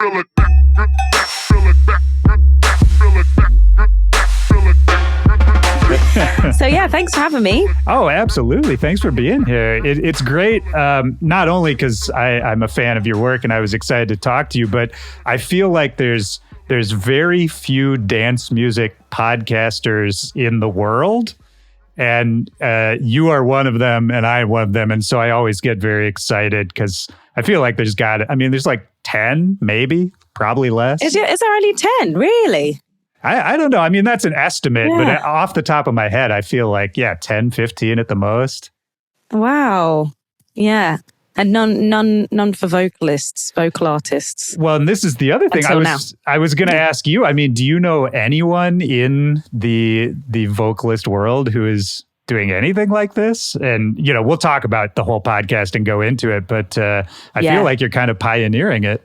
So yeah, thanks for having me. Oh, absolutely. Thanks for being here. It's great, not only because I'm a fan of your work and I was excited to talk to you, but I feel like there's very few dance music podcasters in the world. And you are one of them and I'm one of them. And so I always get very excited because I feel like there's like 10, maybe, probably less. Is there only 10? Really? I don't know. I mean, that's an estimate, but off the top of my head, I feel like, 10, 15 at the most. Wow. Yeah. And none for vocal artists. Well, and this is the other thing I was going to ask you. I mean, do you know anyone in the vocalist world who is doing anything like this? And, we'll talk about the whole podcast and go into it, but I feel like you're kind of pioneering it.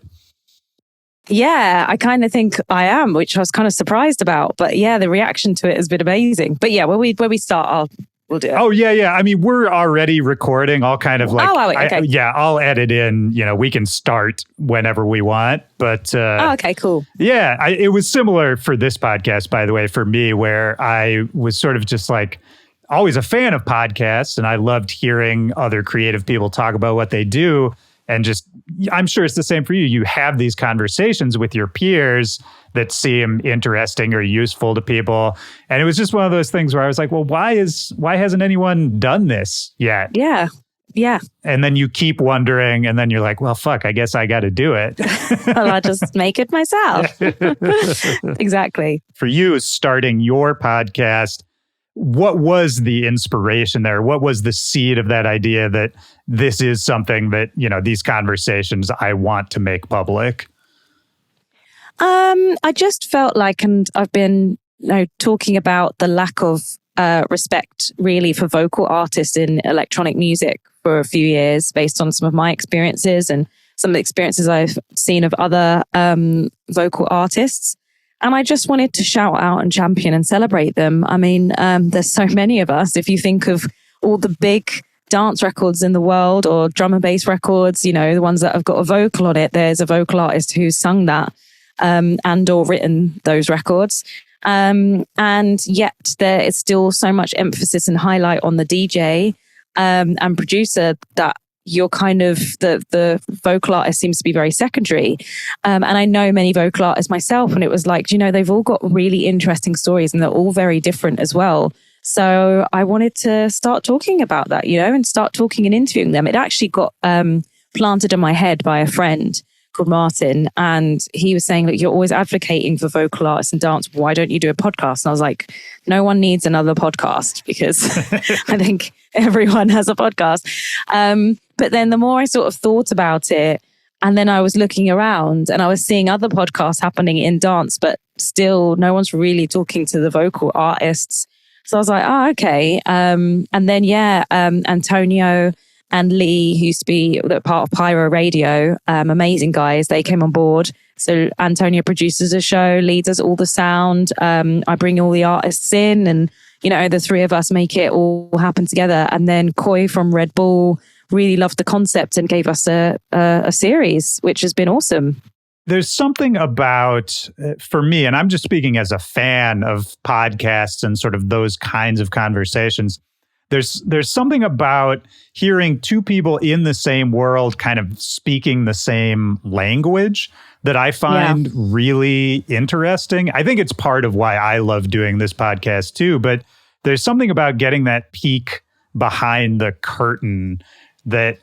Yeah, I kind of think I am, which I was kind of surprised about. But yeah, the reaction to it has been amazing. But yeah, when we start, we'll do it. Oh, yeah. I mean, we're already recording. I'll kind of okay. I'll edit in, we can start whenever we want. But okay, cool. Yeah, it was similar for this podcast, by the way, for me, where I was sort of just like always a fan of podcasts. And I loved hearing other creative people talk about what they do. And just, I'm sure it's the same for you. You have these conversations with your peers that seem interesting or useful to people. And it was just one of those things where I was like, well, why hasn't anyone done this yet? Yeah. Yeah. And then you keep wondering, and then you're like, well, fuck, I guess I got to do it. Well, I'll just make it myself. Exactly. For you, starting your podcast, what was the inspiration there? What was the seed of that idea that this is something that, these conversations I want to make public? I just felt like, and I've been talking about the lack of respect really for vocal artists in electronic music for a few years based on some of my experiences and some of the experiences I've seen of other vocal artists. And I just wanted to shout out and champion and celebrate them. I mean, there's so many of us. If you think of all the big dance records in the world or drum and bass records, the ones that have got a vocal on it, there's a vocal artist who's sung that and or written those records. And yet there is still so much emphasis and highlight on the DJ and producer that you're kind of the vocal artist seems to be very secondary. And I know many vocal artists myself, and it was like, they've all got really interesting stories and they're all very different as well. So I wanted to start talking about that, and start talking and interviewing them. It actually got planted in my head by a friend called Martin. And he was saying, look, you're always advocating for vocal artists and dance. Why don't you do a podcast? And I was like, no one needs another podcast because I think everyone has a podcast. But then the more I sort of thought about it, and then I was looking around and I was seeing other podcasts happening in dance, but still no one's really talking to the vocal artists. So I was like, oh, okay. And then, Antonio and Lee, who used to be part of Pyro Radio, amazing guys, they came on board. So Antonio produces a show, Lee does all the sound. I bring all the artists in and, the three of us make it all happen together. And then Koi from Red Bull really loved the concept and gave us a series, which has been awesome. There's something about, for me, and I'm just speaking as a fan of podcasts and sort of those kinds of conversations, there's something about hearing two people in the same world kind of speaking the same language that I find really interesting. I think it's part of why I love doing this podcast too, but there's something about getting that peek behind the curtain that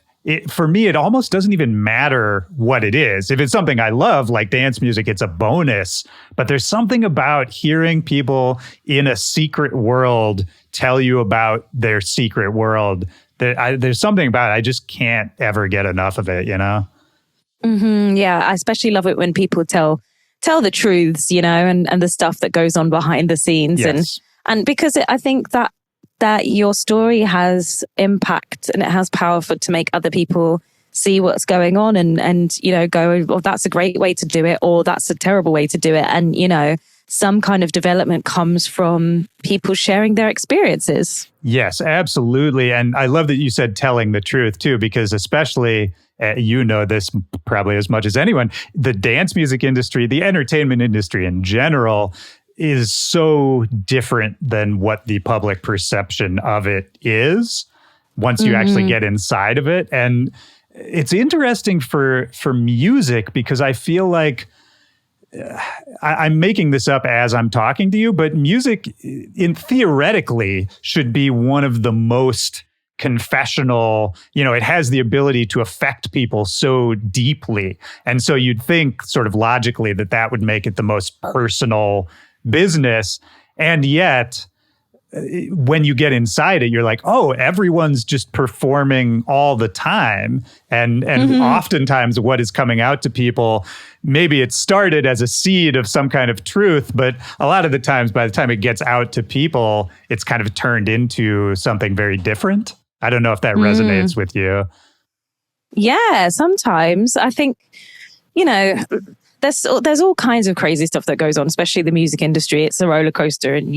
for me, it almost doesn't even matter what it is. If it's something I love, like dance music, it's a bonus. But there's something about hearing people in a secret world tell you about their secret world that there's something about it. I just can't ever get enough of it, Mm-hmm, yeah, I especially love it when people tell the truths, and the stuff that goes on behind the scenes. Yes. And because I think that your story has impact and it has power to make other people see what's going on and go, well, that's a great way to do it, or that's a terrible way to do it. And, some kind of development comes from people sharing their experiences. Yes, absolutely. And I love that you said telling the truth too, because especially you know this probably as much as anyone, the dance music industry, the entertainment industry in general, is so different than what the public perception of it is once you actually get inside of it. And it's interesting for music because I feel like I'm making this up as I'm talking to you, but music theoretically should be one of the most confessional, it has the ability to affect people so deeply. And so you'd think sort of logically that would make it the most personal business. And yet, when you get inside it, you're like, oh, everyone's just performing all the time. And oftentimes what is coming out to people, maybe it started as a seed of some kind of truth, but a lot of the times, by the time it gets out to people, it's kind of turned into something very different. I don't know if that resonates with you. Yeah, sometimes. I think, there's all kinds of crazy stuff that goes on, especially the music industry. It's a roller coaster, and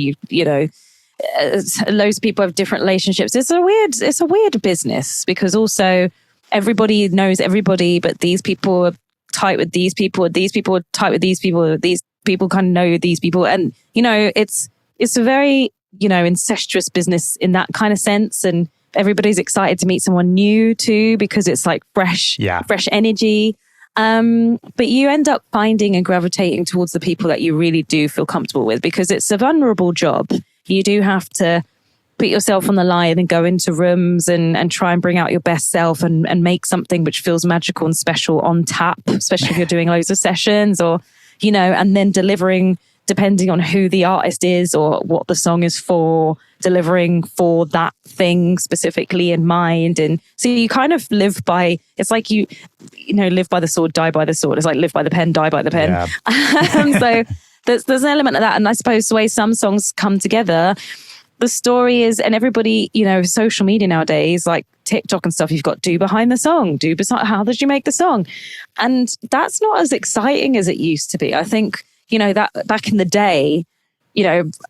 loads of people have different relationships. It's a weird business because also everybody knows everybody, but these people are tight with these people are tight with these people kind of know these people. And, it's a very, incestuous business in that kind of sense. And everybody's excited to meet someone new too, because it's like fresh energy. But you end up finding and gravitating towards the people that you really do feel comfortable with, because it's a vulnerable job. You do have to put yourself on the line and go into rooms and try and bring out your best self and make something which feels magical and special on tap, especially if you're doing loads of sessions or, and then delivering, depending on who the artist is or what the song is for, delivering for that thing specifically in mind. And so you kind of live by, it's like you live by the sword, die by the sword. It's like live by the pen, die by the pen. Yeah. So there's an element of that. And I suppose the way some songs come together, the story is, and everybody, social media nowadays, like TikTok and stuff, you've got do behind the song, how did you make the song? And that's not as exciting as it used to be. I think, that back in the day,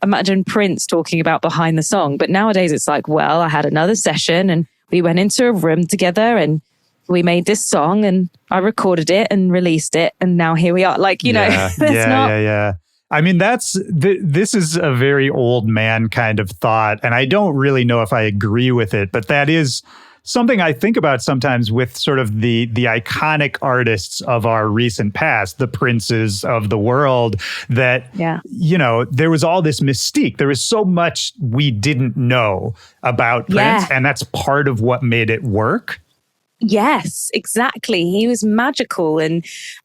imagine Prince talking about behind the song. But nowadays it's like, well, I had another session and we went into a room together and we made this song and I recorded it and released it. And now here we are. Like, Yeah. I mean, this is a very old man kind of thought. And I don't really know if I agree with it, but that is something I think about sometimes with sort of the iconic artists of our recent past, the Princes of the world, that, there was all this mystique. There was so much we didn't know about Prince, and that's part of what made it work. Yes, exactly. He was magical and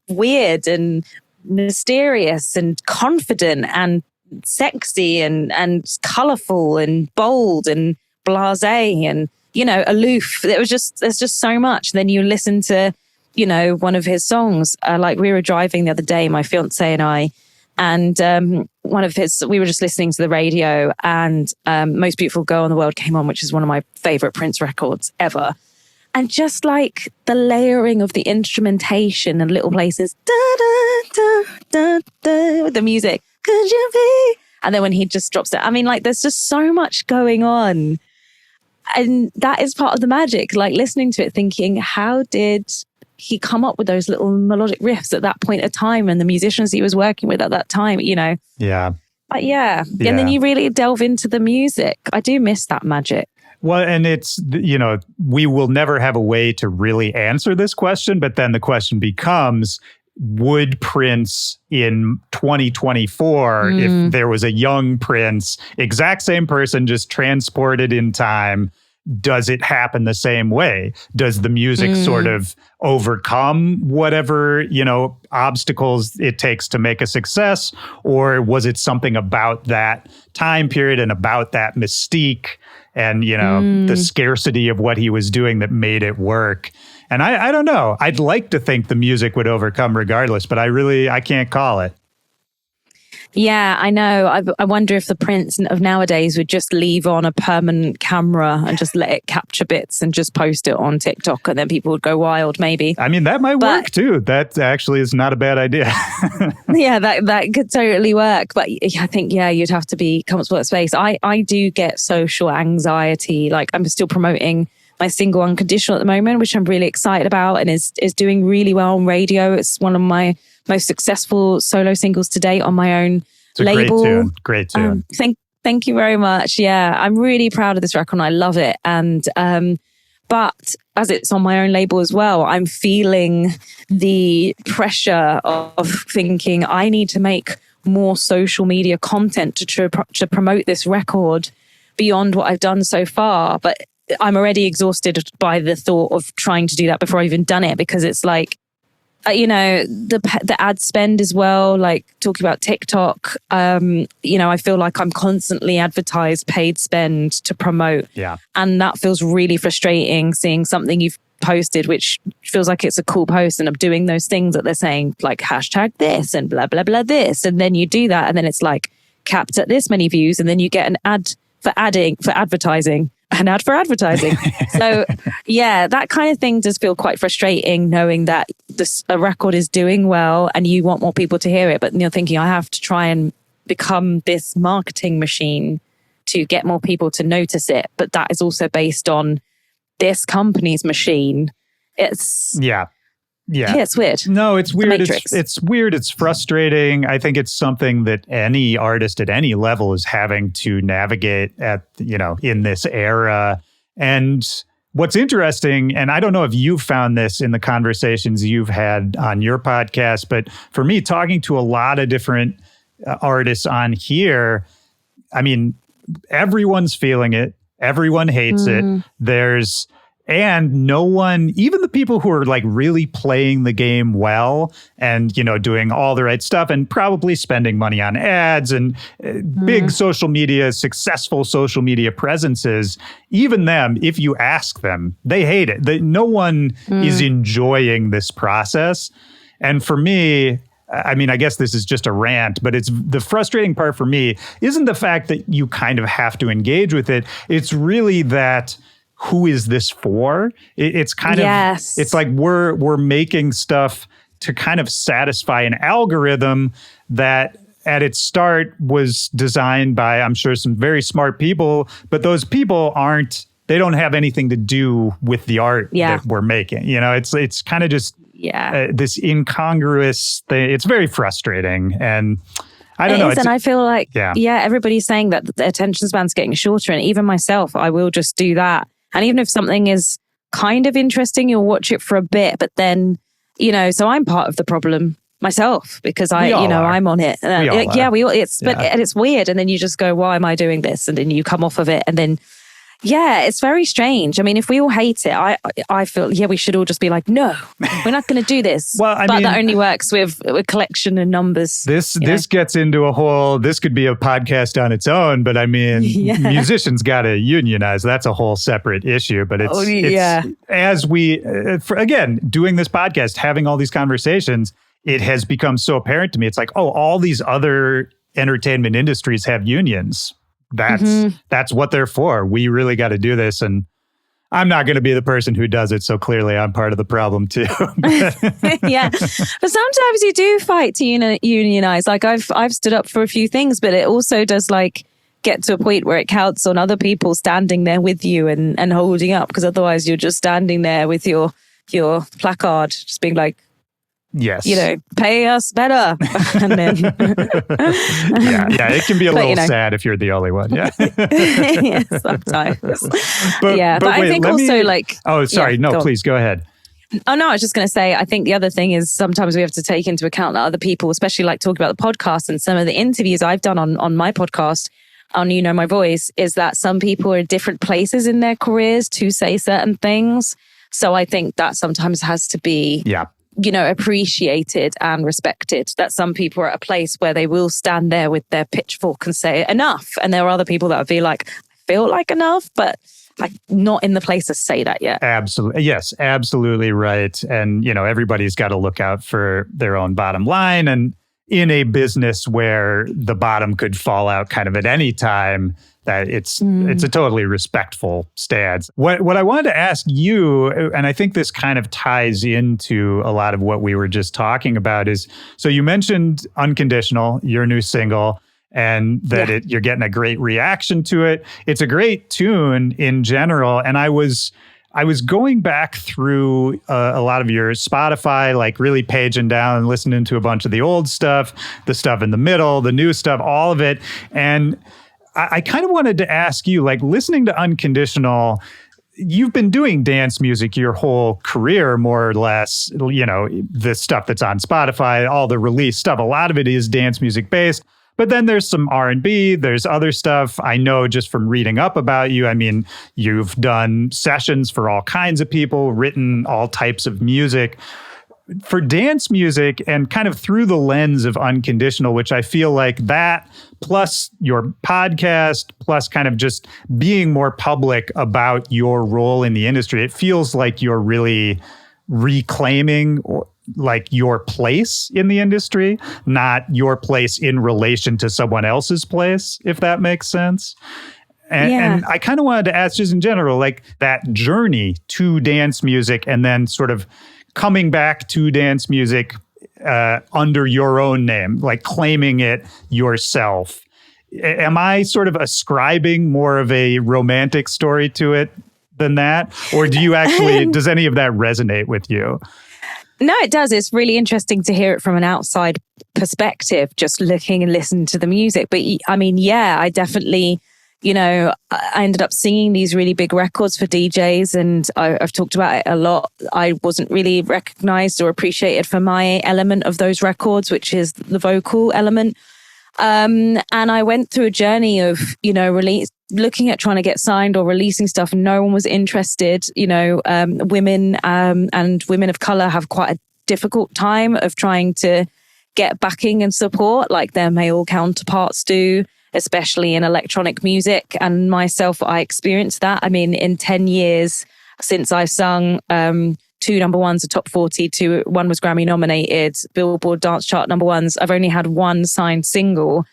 weird and mysterious and confident and sexy and colorful and bold and blasé and, aloof. There's just so much. Then you listen to, one of his songs, like we were driving the other day, my fiance and I, and we were just listening to the radio and Most Beautiful Girl in the World came on, which is one of my favorite Prince records ever. And just like the layering of the instrumentation and little places, da, da, da, da, da, with the music, could you be? And then when he just drops it, I mean, like, there's just so much going on. And that is part of the magic, like listening to it, thinking, how did he come up with those little melodic riffs at that point of time and the musicians he was working with at that time, Yeah. But yeah. And then you really delve into the music. I do miss that magic. Well, and it's, we will never have a way to really answer this question, but then the question becomes, would Prince in 2024, if there was a young Prince, exact same person, just transported in time, does it happen the same way? Does the music sort of overcome whatever, obstacles it takes to make a success? Or was it something about that time period and about that mystique and, the scarcity of what he was doing that made it work? And I don't know. I'd like to think the music would overcome regardless, but I can't call it. Yeah, I know. I wonder if the Prince of nowadays would just leave on a permanent camera and just let it capture bits and just post it on TikTok, and then people would go wild, maybe. I mean, that might work too. That actually is not a bad idea. Yeah, that could totally work. But I think, you'd have to be comfortable at space. I do get social anxiety. Like, I'm still promoting my single Unconditional at the moment, which I'm really excited about and is doing really well on radio. It's one of my most successful solo singles to date on my own label. Great tune. Thank you very much. Yeah, I'm really proud of this record and I love it. And but as it's on my own label as well, I'm feeling the pressure of thinking I need to make more social media content to promote this record beyond what I've done so far. But I'm already exhausted by the thought of trying to do that before I've even done it, because it's like, the ad spend as well, like talking about TikTok, I feel like I'm constantly advertised paid spend to promote. Yeah. And that feels really frustrating, seeing something you've posted, which feels like it's a cool post, and I'm doing those things that they're saying, like hashtag this and blah, blah, blah, this. And then you do that. And then it's like capped at this many views. And then you get an ad for advertising. An ad for advertising. So yeah, that kind of thing does feel quite frustrating, knowing that a record is doing well and you want more people to hear it, but you're thinking I have to try and become this marketing machine to get more people to notice it. But that is also based on this company's machine. It's it's weird. No, it's weird. It's weird. It's frustrating. I think it's something that any artist at any level is having to navigate in this era. And what's interesting, and I don't know if you've found this in the conversations you've had on your podcast, but for me, talking to a lot of different artists on here, I mean, everyone's feeling it. Everyone hates it. And no one, even the people who are like really playing the game well and, doing all the right stuff and probably spending money on ads and big successful social media presences, even them, if you ask them, they hate it. No one is enjoying this process. And for me, I mean, I guess this is just a rant, but it's the frustrating part for me isn't the fact that you kind of have to engage with it. It's really that, who is this for? It's kind of, it's like we're making stuff to kind of satisfy an algorithm that at its start was designed by, I'm sure, some very smart people, but those people they don't have anything to do with the art that we're making. It's kind of just this incongruous thing. It's very frustrating. And I don't know. And I feel like, everybody's saying that the attention span's getting shorter. And even myself, I will just do that. And even if something is kind of interesting, you'll watch it for a bit, but then, so I'm part of the problem myself because I'm on it. And it's weird. And then you just go, why am I doing this? And then you come off of it. And then, it's very strange. I mean, if we all hate it, I feel, we should all just be like, no, we're not going to do this. But that only works with collection and numbers. This gets into this could be a podcast on its own, but I mean, musicians got to unionize. That's a whole separate issue. But it's as we, again, doing this podcast, having all these conversations, it has become so apparent to me. It's like, all these other entertainment industries have unions. That's what they're for. We really got to do this. And I'm not going to be the person who does it. So clearly I'm part of the problem too. Yeah. But sometimes you do fight to unionize. Like I've stood up for a few things, but it also does like get to a point where it counts on other people standing there with you and holding up. Because otherwise you're just standing there with your placard, just being like, yes, pay us better. And then it can be a little sad if you're the only one. Yeah, sometimes. But I think also please go ahead. Oh no, I was just going to say, I think the other thing is sometimes we have to take into account that other people, especially like talking about the podcast and some of the interviews I've done on my podcast on My Voice, is that some people are in different places in their careers to say certain things. So I think that sometimes has to be appreciated and respected, that some people are at a place where they will stand there with their pitchfork and say enough. And there are other people that will be like, I feel like enough, but like not in the place to say that yet. Absolutely. Yes, absolutely right. And, everybody's got to look out for their own bottom line. And in a business where the bottom could fall out kind of at any time, that it's a totally respectful stance. What I wanted to ask you, and I think this kind of ties into a lot of what we were just talking about, is, so you mentioned Unconditional, your new single, and that you're getting a great reaction to it. It's a great tune in general. And I was I was going back through a lot of your Spotify, like really paging down and listening to a bunch of the old stuff, the stuff in the middle, the new stuff, all of it. And I kind of wanted to ask you, like, listening to Unconditional, you've been doing dance music your whole career, more or less. You know, the stuff that's on Spotify, all the release stuff, a lot of it is dance music based. But then there's some R&B, there's other stuff. I know just from reading up about you, I mean, you've done sessions for all kinds of people, written all types of music. For dance music, and kind of through the lens of Unconditional, which I feel like that, plus your podcast, plus kind of just being more public about your role in the industry, it feels like you're really reclaiming like your place in the industry, not your place in relation to someone else's place, if that makes sense. And I kind of wanted to ask, just in general, like that journey to dance music and then sort of coming back to dance music under your own name, like claiming it yourself. Am I sort of ascribing more of a romantic story to it than that? Or do you actually, does any of that resonate with you? No, it does. It's really interesting to hear it from an outside perspective, just looking and listening to the music. But I mean, yeah, I definitely, you know, I ended up singing these really big records for DJs, and I've talked about it a lot. I wasn't really recognized or appreciated for my element of those records, which is the vocal element. And I went through a journey of, you know, looking at trying to get signed or releasing stuff, and no one was interested. You know, women and women of color have quite a difficult time of trying to get backing and support like their male counterparts do, especially in electronic music. And myself, I experienced that. I mean, in 10 years since I've sung 2 number ones, a top 40, one was Grammy nominated, Billboard dance chart number ones, I've only had one signed single.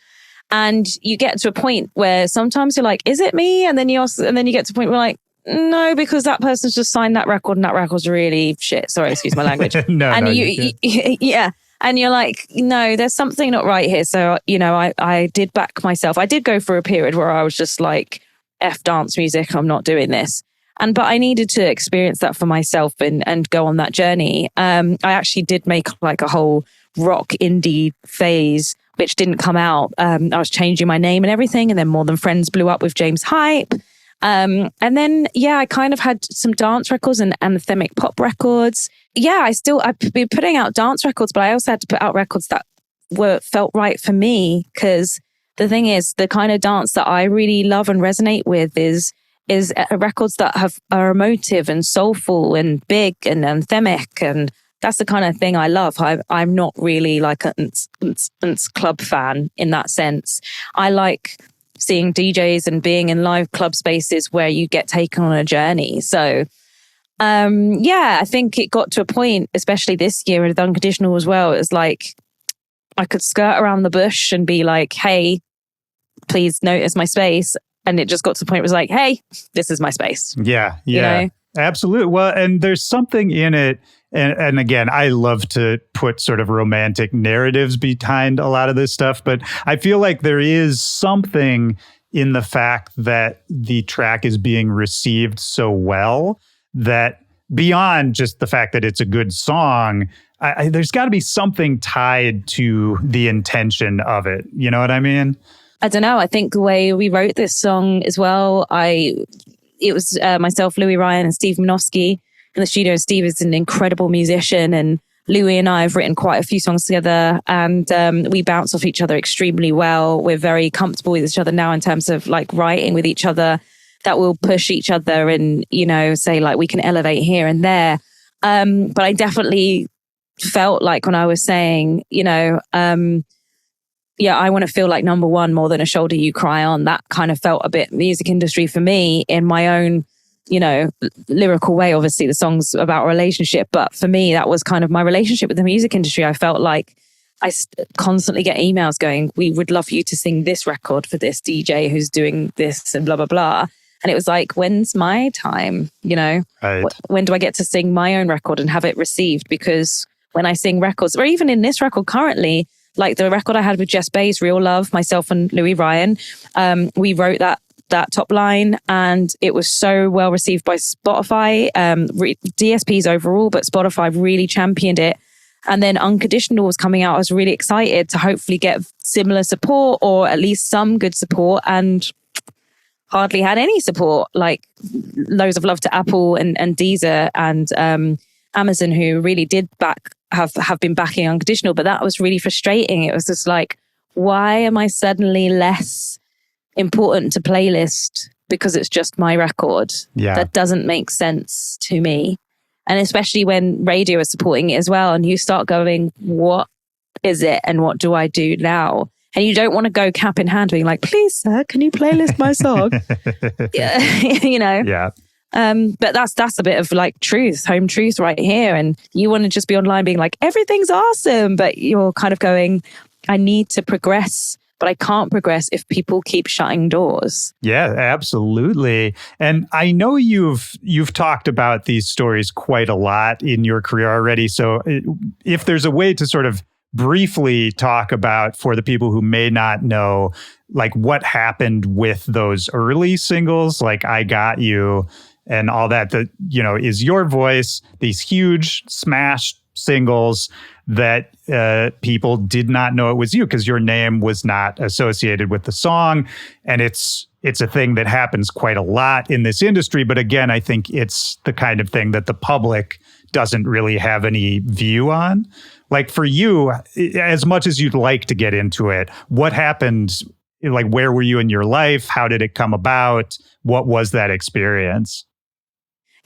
And you get to a point where sometimes you're like, is it me? And then you get to a point where like, no, because that person's just signed that record and that record's really shit. Sorry, excuse my language. Yeah. And you're like, no, there's something not right here. So, you know, I did back myself. I did go for a period where I was just like, F dance music, I'm not doing this. But I needed to experience that for myself and go on that journey. I actually did make like a whole rock indie phase, which didn't come out. I was changing my name and everything. And then More Than Friends blew up with James Hype. And then, yeah, I kind of had some dance records and anthemic pop records. Yeah, I've been putting out dance records, but I also had to put out records that felt right for me. Because the thing is, the kind of dance that I really love and resonate with is records that are emotive and soulful and big and anthemic, and that's the kind of thing I love. I'm not really like a club fan in that sense. I like seeing DJs and being in live club spaces where you get taken on a journey. So yeah, I think it got to a point, especially this year with Unconditional as well. It was like I could skirt around the bush and be like, hey, please notice my space. And it just got to the point where it was like, hey, this is my space. Yeah, you know? Absolutely. Well, and there's something in it. And again, I love to put sort of romantic narratives behind a lot of this stuff, but I feel like there is something in the fact that the track is being received so well that beyond just the fact that it's a good song, there's got to be something tied to the intention of it. You know what I mean? I don't know. I think the way we wrote this song as well, it was myself, Louis Ryan, and Steve Minofsky in the studio. Steve is an incredible musician, and Louis and I have written quite a few songs together, and we bounce off each other extremely well. We're very comfortable with each other now in terms of like writing with each other, that we'll push each other and, you know, say like we can elevate here and there. But I definitely felt like when I was saying, you know, yeah, I want to feel like number one more than a shoulder you cry on. That kind of felt a bit music industry for me in my own, you know, lyrical way. Obviously, the song's about a relationship, but for me, that was kind of my relationship with the music industry. I felt like I constantly get emails going, we would love you to sing this record for this DJ who's doing this and blah, blah, blah. And it was like, when's my time? You know, right. When do I get to sing my own record and have it received? Because when I sing records, or even in this record currently, like the record I had with Jess Bays, Real Love, myself and Louis Ryan, we wrote that that top line, and it was so well received by Spotify, DSPs overall, but Spotify really championed it. And then Unconditional was coming out. I was really excited to hopefully get similar support, or at least some good support, and hardly had any support. Like, loads of love to Apple and Deezer and Amazon, who really did have been backing Unconditional, but that was really frustrating. It was just like, why am I suddenly less important to playlist because it's just my record? Yeah. That doesn't make sense to me. And especially when radio is supporting it as well, and you start going, what is it and what do I do now? And you don't want to go cap in hand being like, please, sir, can you playlist my song? Yeah, you know? Yeah. But that's a bit of like truth, home truth right here. And you want to just be online being like, everything's awesome. But you're kind of going, I need to progress, but I can't progress if people keep shutting doors. Yeah, absolutely. And I know you've talked about these stories quite a lot in your career already. So if there's a way to sort of briefly talk about, for the people who may not know, like what happened with those early singles, like I Got You and all that, you know, is your voice, these huge smash singles that people did not know it was you because your name was not associated with the song. And it's a thing that happens quite a lot in this industry. But again, I think it's the kind of thing that the public doesn't really have any view on. Like for you, as much as you'd like to get into it, what happened? Like, where were you in your life? How did it come about? What was that experience?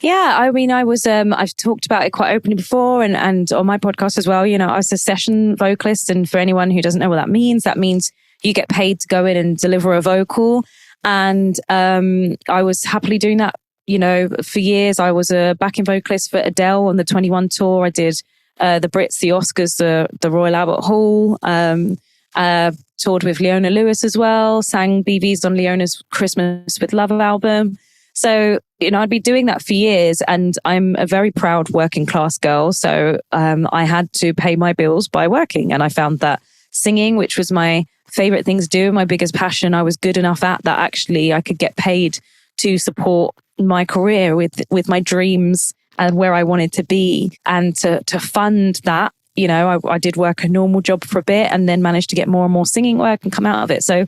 Yeah, I mean, I've talked about it quite openly before and on my podcast as well. You know, I was a session vocalist. And for anyone who doesn't know what that means you get paid to go in and deliver a vocal. And I was happily doing that, you know, for years. I was a backing vocalist for Adele on the 21 tour. I did the Brits, the Oscars, the Royal Albert Hall, toured with Leona Lewis as well, sang BVs on Leona's Christmas with Love album. So, you know, I'd be doing that for years, and I'm a very proud working class girl. So I had to pay my bills by working. And I found that singing, which was my favorite thing to do, my biggest passion, I was good enough at that actually I could get paid to support my career with my dreams and where I wanted to be, and to fund that. You know, I did work a normal job for a bit and then managed to get more and more singing work and come out of it. So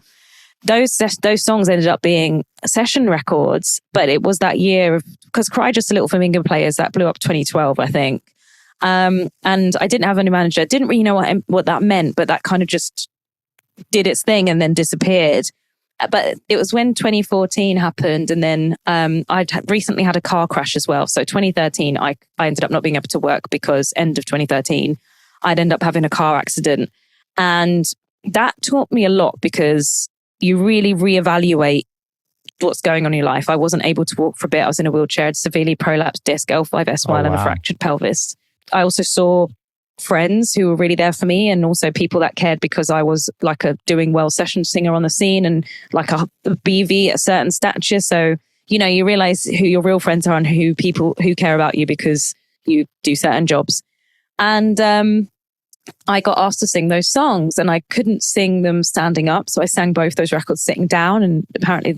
those songs ended up being session records, but it was that year of, because Cry Just a Little Flamingo Players, that blew up 2012, I think. And I didn't have any manager. Didn't really know what that meant, but that kind of just did its thing and then disappeared. But it was when 2014 happened, and then I'd recently had a car crash as well. So 2013, I ended up not being able to work because end of 2013, I'd end up having a car accident. And that taught me a lot, because you really reevaluate what's going on in your life. I wasn't able to walk for a bit. I was in a wheelchair, had severely prolapsed disc, L5-S1, and a fractured pelvis. I also saw friends who were really there for me, and also people that cared because I was like a doing well session singer on the scene and like a BV at a certain stature. So, you know, you realize who your real friends are and who care about you because you do certain jobs. And I got asked to sing those songs, and I couldn't sing them standing up. So I sang both those records sitting down, and apparently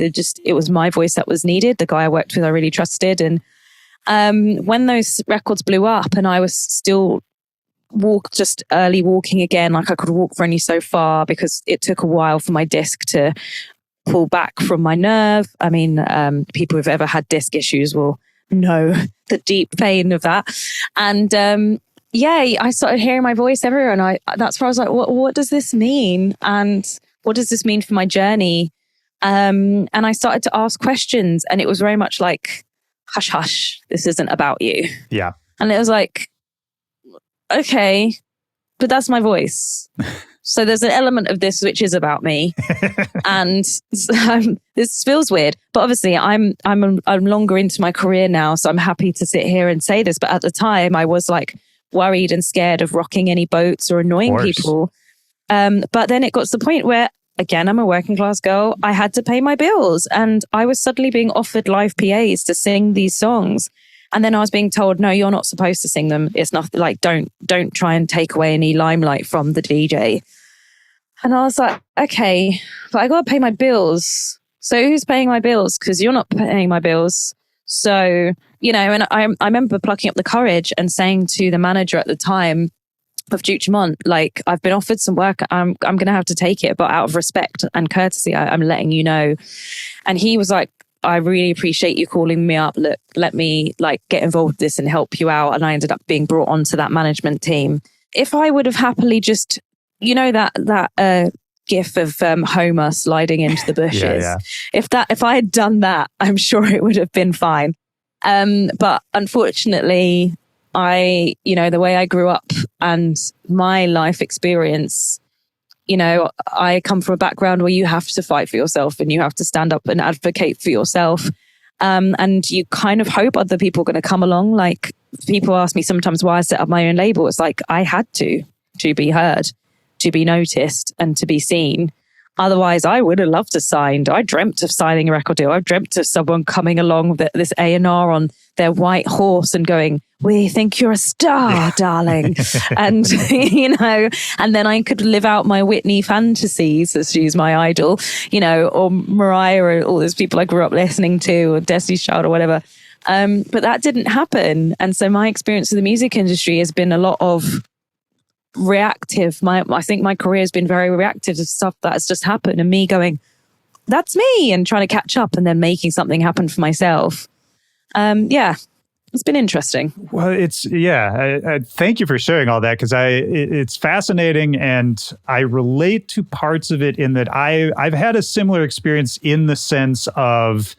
it was my voice that was needed. The guy I worked with, I really trusted. And when those records blew up and I was still just early walking again, like I could walk for only so far because it took a while for my disc to pull back from my nerve. I mean, people who've ever had disc issues will know the deep pain of that. And I started hearing my voice everywhere, and that's where I was like, what does this mean? And what does this mean for my journey? And I started to ask questions, and it was very much like, hush, hush, this isn't about you. Yeah. And it was like, okay, but that's my voice. So there's an element of this which is about me. And this feels weird, but obviously I'm longer into my career now, so I'm happy to sit here and say this. But at the time I was like worried and scared of rocking any boats or annoying people. But then it got to the point where, again, I'm a working class girl. I had to pay my bills, and I was suddenly being offered live PAs to sing these songs. And then I was being told, no, you're not supposed to sing them. It's not like, don't try and take away any limelight from the DJ. And I was like, okay, but I got to pay my bills. so who's paying my bills? Because you're not paying my bills. So, and I remember plucking up the courage and saying to the manager at the time of Duke Dumont, like, I've been offered some work. I'm going to have to take it, but out of respect and courtesy, I'm letting you know. And he was like, I really appreciate you calling me up. Look, let me like get involved with this and help you out. And I ended up being brought onto that management team. If I would have happily just, that gif of Homer sliding into the bushes. Yeah. If I had done that, I'm sure it would have been fine. But unfortunately, the way I grew up and my life experience, I come from a background where you have to fight for yourself and you have to stand up and advocate for yourself. And you kind of hope other people are going to come along. Like, people ask me sometimes why I set up my own label. It's like, I had to be heard, to be noticed and to be seen. Otherwise, I would have loved to sign. I dreamt of signing a record deal. I dreamt of someone coming along with this A&R on their white horse and going, we think you're a star, darling. And, and then I could live out my Whitney fantasies, as she's my idol, or Mariah, or all those people I grew up listening to, or Destiny's Child or whatever. But that didn't happen. And so my experience of the music industry has been a lot of reactive. I think my career has been very reactive to stuff that has just happened, and me going, that's me, and trying to catch up and then making something happen for myself. It's been interesting. Well, I thank you for sharing all that, because it's fascinating, and I relate to parts of it in that I've had a similar experience in the sense of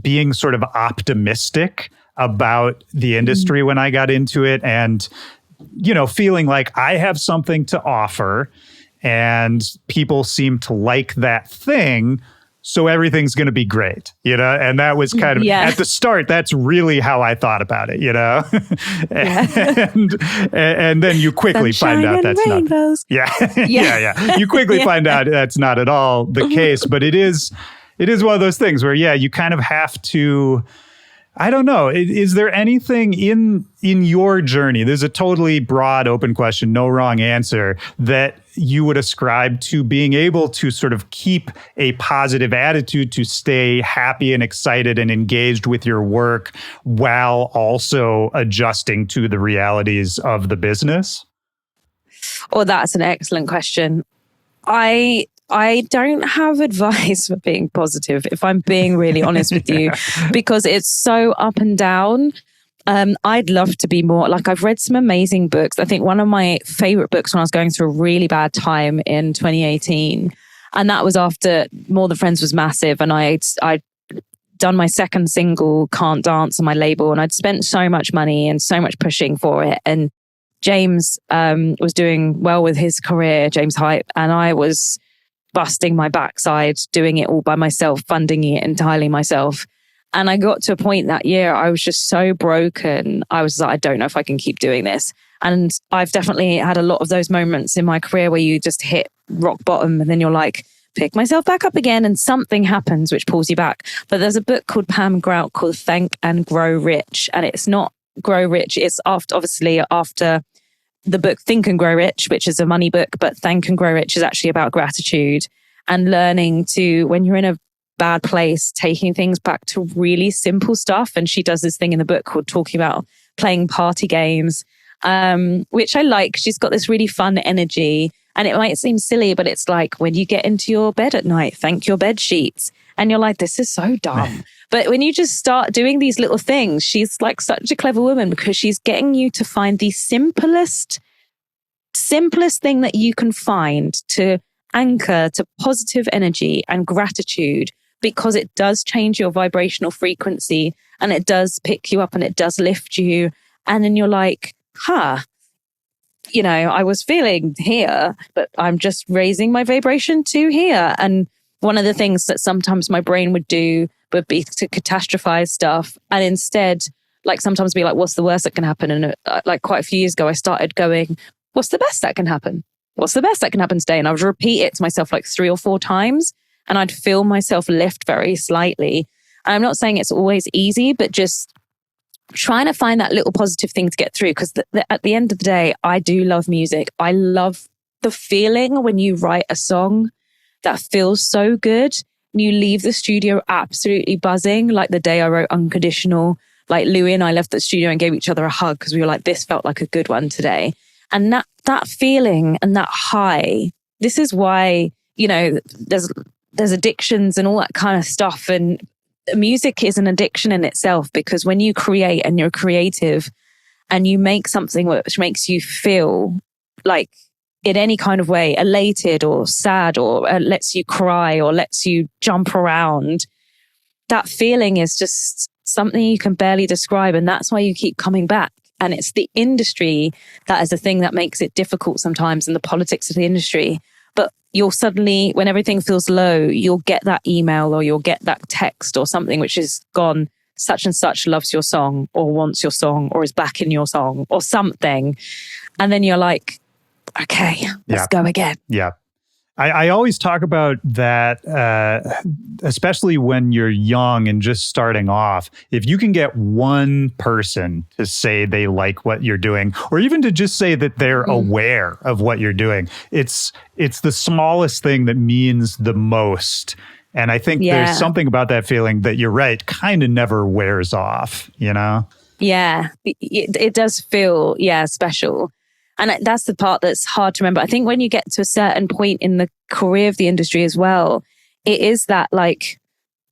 being sort of optimistic about the industry when I got into it, and feeling like I have something to offer and people seem to like that thing, so everything's going to be great, and that was kind of at the start, that's really how I thought about it, and then you quickly find out that's rainbows. Not. You quickly find out that's not at all the case, but it is one of those things where, you kind of have to, I don't know. Is there anything in your journey, there's a totally broad, open question, no wrong answer, that you would ascribe to being able to sort of keep a positive attitude, to stay happy and excited and engaged with your work while also adjusting to the realities of the business? Oh, that's an excellent question. I don't have advice for being positive, if I'm being really honest with you, because it's so up and down. I'd love to be more, like, I've read some amazing books. I think one of my favorite books when I was going through a really bad time in 2018, and that was after More Than Friends was massive, and I'd done my second single, Can't Dance, on my label, and I'd spent so much money and so much pushing for it. And James was doing well with his career, James Hype, and I was busting my backside, doing it all by myself, funding it entirely myself. And I got to a point that year, I was just so broken. I was like, I don't know if I can keep doing this. And I've definitely had a lot of those moments in my career where you just hit rock bottom and then you're like, pick myself back up again, and something happens which pulls you back. But there's a book called Pam Grout called Thank and Grow Rich. And it's not Grow Rich. It's after the book Think and Grow Rich, which is a money book, but Thank and Grow Rich is actually about gratitude and learning to, when you're in a bad place, taking things back to really simple stuff. And she does this thing in the book called talking about playing party games, which I like. She's got this really fun energy, and it might seem silly, but it's like when you get into your bed at night, thank your bed sheets. And you're like, this is so dumb. But when you just start doing these little things, she's like such a clever woman, because she's getting you to find the simplest thing that you can find to anchor to positive energy and gratitude, because it does change your vibrational frequency and it does pick you up and it does lift you. And then you're like, I was feeling here, but I'm just raising my vibration to here. And one of the things that sometimes my brain would do would be to catastrophize stuff, and instead, like, sometimes be like, what's the worst that can happen? And like quite a few years ago, I started going, what's the best that can happen? What's the best that can happen today? And I would repeat it to myself like 3 or 4 times, and I'd feel myself lift very slightly. And I'm not saying it's always easy, but just trying to find that little positive thing to get through. Because at the end of the day, I do love music. I love the feeling when you write a song that feels so good, you leave the studio absolutely buzzing. Like the day I wrote Unconditional, like Louis and I left the studio and gave each other a hug because we were like, this felt like a good one today. And that feeling and that high, this is why, you know, there's addictions and all that kind of stuff. And music is an addiction in itself, because when you create and you're creative and you make something which makes you feel like in any kind of way, elated or sad, or lets you cry or lets you jump around, that feeling is just something you can barely describe. And that's why you keep coming back. And it's the industry that is the thing that makes it difficult sometimes, in the politics of the industry. But you'll suddenly, when everything feels low, you'll get that email or you'll get that text or something which is gone, such and such loves your song or wants your song or is back in your song or something. And then you're like, okay, let's go again. Yeah. I always talk about that, especially when you're young and just starting off. If you can get one person to say they like what you're doing, or even to just say that they're aware of what you're doing, it's the smallest thing that means the most. And I think there's something about that feeling that, you're right, kind of never wears off, you know? Yeah, it does feel, special. And that's the part that's hard to remember. I think when you get to a certain point in the career of the industry as well, it is that like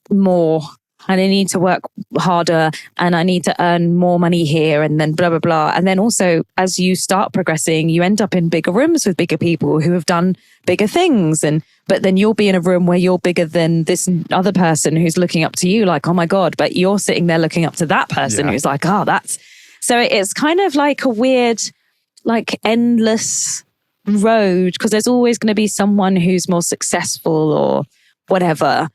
more, and I need to work harder and I need to earn more money here and then blah, blah, blah. And then also as you start progressing, you end up in bigger rooms with bigger people who have done bigger things. But then you'll be in a room where you're bigger than this other person who's looking up to you like, oh my God, but you're sitting there looking up to that person who's like, oh, that's... So it's kind of like a weird, like endless road, because there's always going to be someone who's more successful or whatever.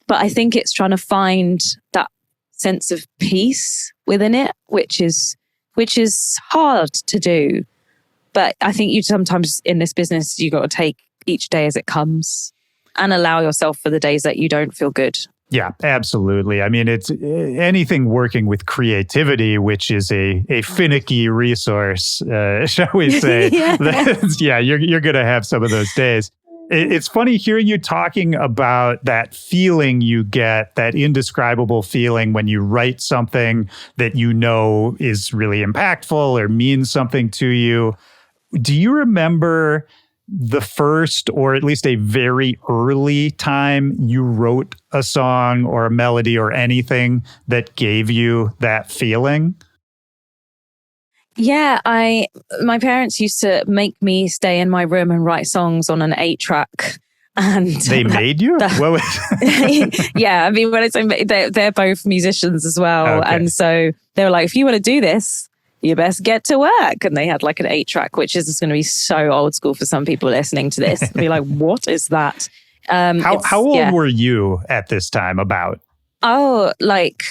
But I think it's trying to find that sense of peace within it, which is hard to do. But I think you sometimes in this business, you got to take each day as it comes and allow yourself for the days that you don't feel good. Yeah, absolutely. I mean, it's anything working with creativity, which is a finicky resource, shall we say. You're going to have some of those days. It's funny hearing you talking about that feeling you get, that indescribable feeling when you write something that you know is really impactful or means something to you. Do you remember the first, or at least a very early time you wrote a song or a melody or anything that gave you that feeling? Yeah, my parents used to make me stay in my room and write songs on an 8-track. And they made you? Yeah, I mean, when I say they're both musicians as well. Okay. And so they were like, if you want to do this, you best get to work. And they had like an 8-track, which is going to be so old school for some people listening to this. They'll be like, what is that? How old were you at this time about? Oh, like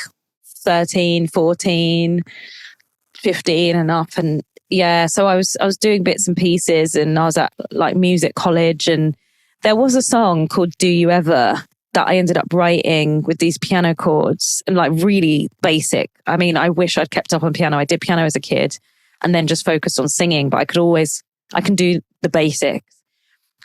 13, 14, 15 and up. And yeah, so I was doing bits and pieces, and I was at like music college, and there was a song called Do You Ever that I ended up writing with these piano chords and like really basic. I mean, I wish I'd kept up on piano. I did piano as a kid and then just focused on singing, but I can do the basics.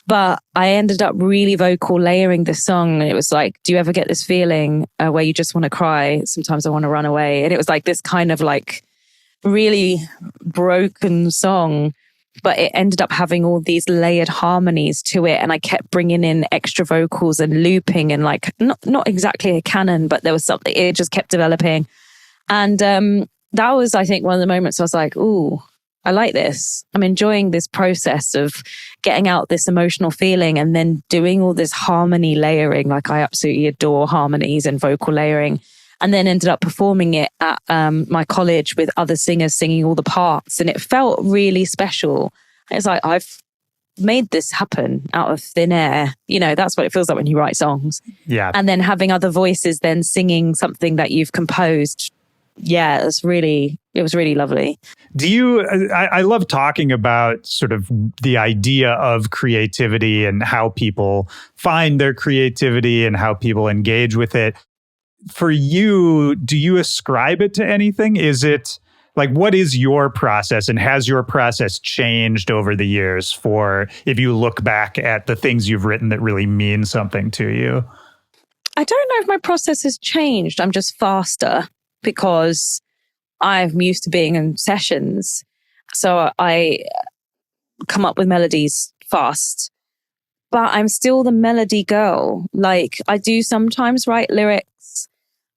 But I ended up really vocal layering this song. And it was like, do you ever get this feeling where you just want to cry? Sometimes I want to run away. And it was like this kind of like really broken song, but it ended up having all these layered harmonies to it. And I kept bringing in extra vocals and looping and like, not exactly a canon, but there was something, it just kept developing. And that was, I think, one of the moments I was like, ooh, I like this. I'm enjoying this process of getting out this emotional feeling and then doing all this harmony layering. Like I absolutely adore harmonies and vocal layering. And then ended up performing it at my college with other singers singing all the parts. And it felt really special. It's like, I've made this happen out of thin air. You know, that's what it feels like when you write songs. Yeah. And then having other voices then singing something that you've composed. Yeah, it was really lovely. I love talking about sort of the idea of creativity and how people find their creativity and how people engage with it. For you, do you ascribe it to anything? Is it like, what is your process, and has your process changed over the years for if you look back at the things you've written that really mean something to you? I don't know if my process has changed. I'm just faster because I'm used to being in sessions. So I come up with melodies fast, but I'm still the melody girl. Like I do sometimes write lyrics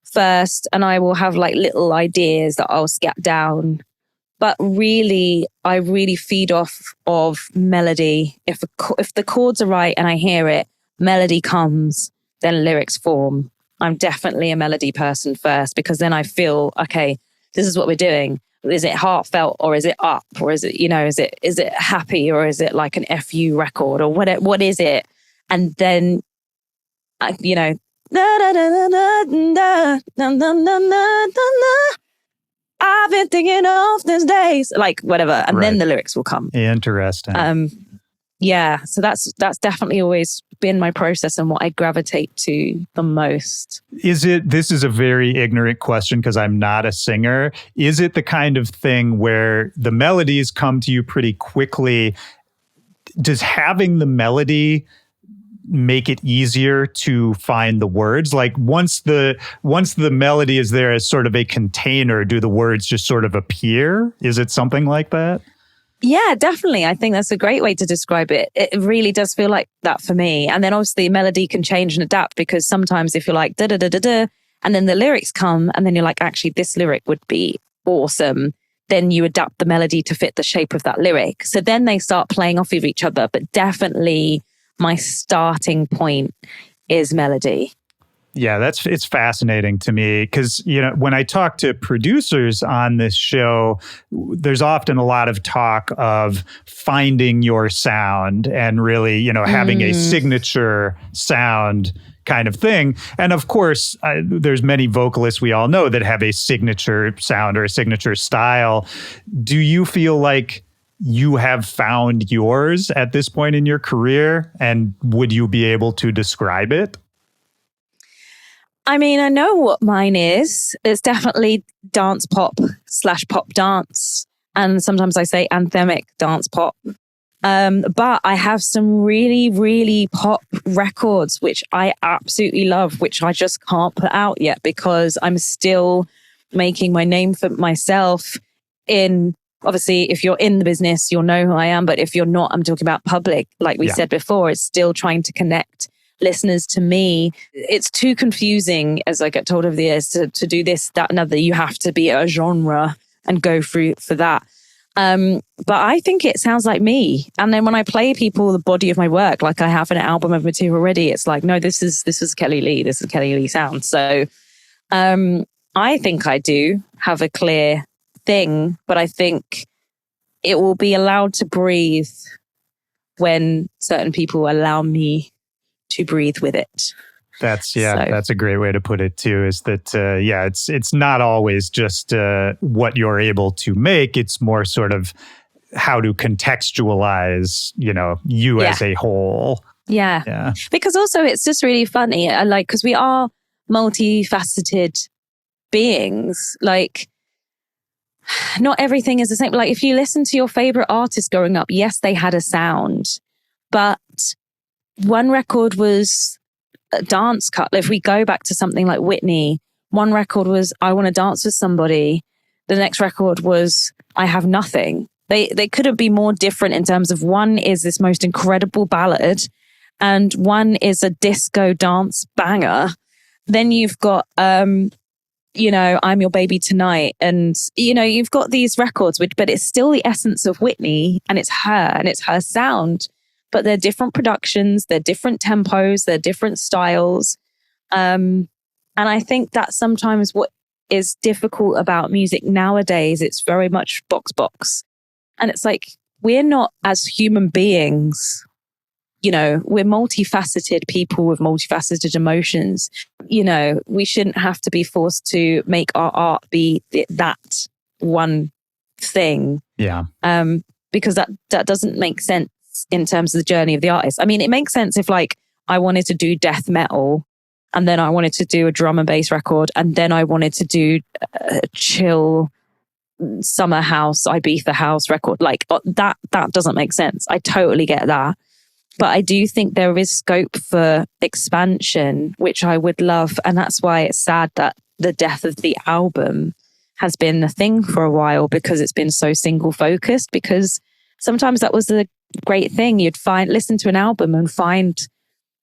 first and I will have like little ideas that I'll scat down. But really, I really feed off of melody. If the chords are right and I hear it, melody comes, then lyrics form. I'm definitely a melody person first because then I feel, okay, this is what we're doing. Is it heartfelt or is it up or is it, is it happy or is it like an FU record or what is it? And then, I've been thinking of these days, like whatever. And then the lyrics will come. Interesting. Yeah. So that's definitely always been my process and what I gravitate to the most. This is a very ignorant question because I'm not a singer. Is it the kind of thing where the melodies come to you pretty quickly? Does having the melody make it easier to find the words? Like once the melody is there as sort of a container, do the words just sort of appear? Is it something like that? Yeah, definitely. I think that's a great way to describe it. It really does feel like that for me. And then obviously melody can change and adapt because sometimes if you're like da da da da da, and then the lyrics come and then you're like, actually this lyric would be awesome. Then you adapt the melody to fit the shape of that lyric. So then they start playing off of each other. But definitely my starting point is melody. Yeah, it's fascinating to me because, when I talk to producers on this show, there's often a lot of talk of finding your sound and really, having a signature sound kind of thing. And of course, there's many vocalists we all know that have a signature sound or a signature style. Do you feel like you have found yours at this point in your career? And would you be able to describe it? I mean, I know what mine is. It's definitely dance pop / pop dance. And sometimes I say anthemic dance pop. But I have some really, really pop records, which I absolutely love, which I just can't put out yet because I'm still making my name for myself obviously, if you're in the business, you'll know who I am. But if you're not, I'm talking about public. Like we said before, it's still trying to connect listeners to me. It's too confusing, as I get told over the years, to do this, that, and other. You have to be a genre and go through for that. But I think it sounds like me. And then when I play people the body of my work, like I have an album of material already, it's like, no, this is Kelli-Leigh. This is Kelli-Leigh sound. So I think I do have a clear thing, but I think it will be allowed to breathe when certain people allow me to breathe with it. That's a great way to put it too, is that, it's not always just what you're able to make. It's more sort of how to contextualize, you as a whole. Yeah. Because also it's just really funny. Because we are multifaceted beings. Like, not everything is the same. Like if you listen to your favorite artist growing up, yes, they had a sound, but one record was a dance cut. If we go back to something like Whitney, one record was I Want to Dance with Somebody. The next record was I Have Nothing. They couldn't be more different in terms of one is this most incredible ballad and one is a disco dance banger. Then you've got I'm Your Baby Tonight. And, you've got these records, but it's still the essence of Whitney and it's her sound. But they're different productions, they're different tempos, they're different styles. And I think that's sometimes what is difficult about music nowadays. It's very much box. And it's like, we're not as human beings. We're multifaceted people with multifaceted emotions. We shouldn't have to be forced to make our art be that one thing. Yeah. Because that doesn't make sense in terms of the journey of the artist. I mean, it makes sense if like I wanted to do death metal and then I wanted to do a drum and bass record and then I wanted to do a chill summer house, Ibiza house record. Like that doesn't make sense. I totally get that. But I do think there is scope for expansion, which I would love. And that's why it's sad that the death of the album has been a thing for a while, because it's been so single focused. Because sometimes that was the great thing. You'd listen to an album and find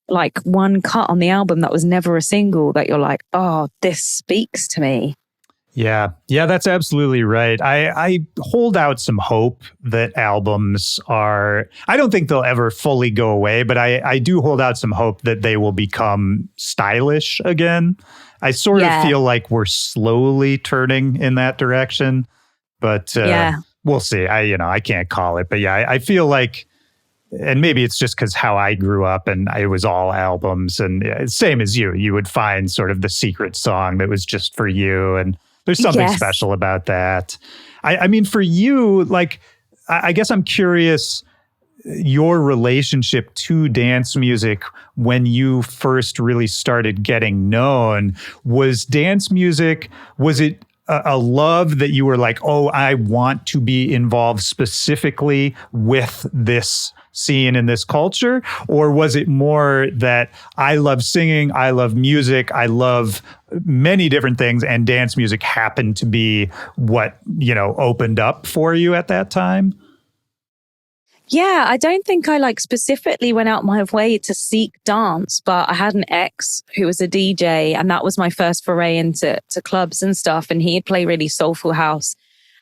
like one cut on the album that was never a single that you're like, oh, this speaks to me. Yeah, that's absolutely right. I hold out some hope that albums I don't think they'll ever fully go away, but I do hold out some hope that they will become stylish again. I sort of feel like we're slowly turning in that direction, but we'll see. I can't call it, but I feel like, and maybe it's just because how I grew up and it was all albums, and same as you would find sort of the secret song that was just for you, and there's something special about that. I mean, for you, like, I guess I'm curious your relationship to dance music when you first really started getting known. Was dance music, was it a love that you were like, oh, I want to be involved specifically with this scene in this culture? Or was it more that I love singing, I love music, I love many different things, and dance music happened to be what, opened up for you at that time? Yeah, I don't think I like specifically went out my way to seek dance, but I had an ex who was a DJ, and that was my first foray into clubs and stuff. And he'd play really soulful house,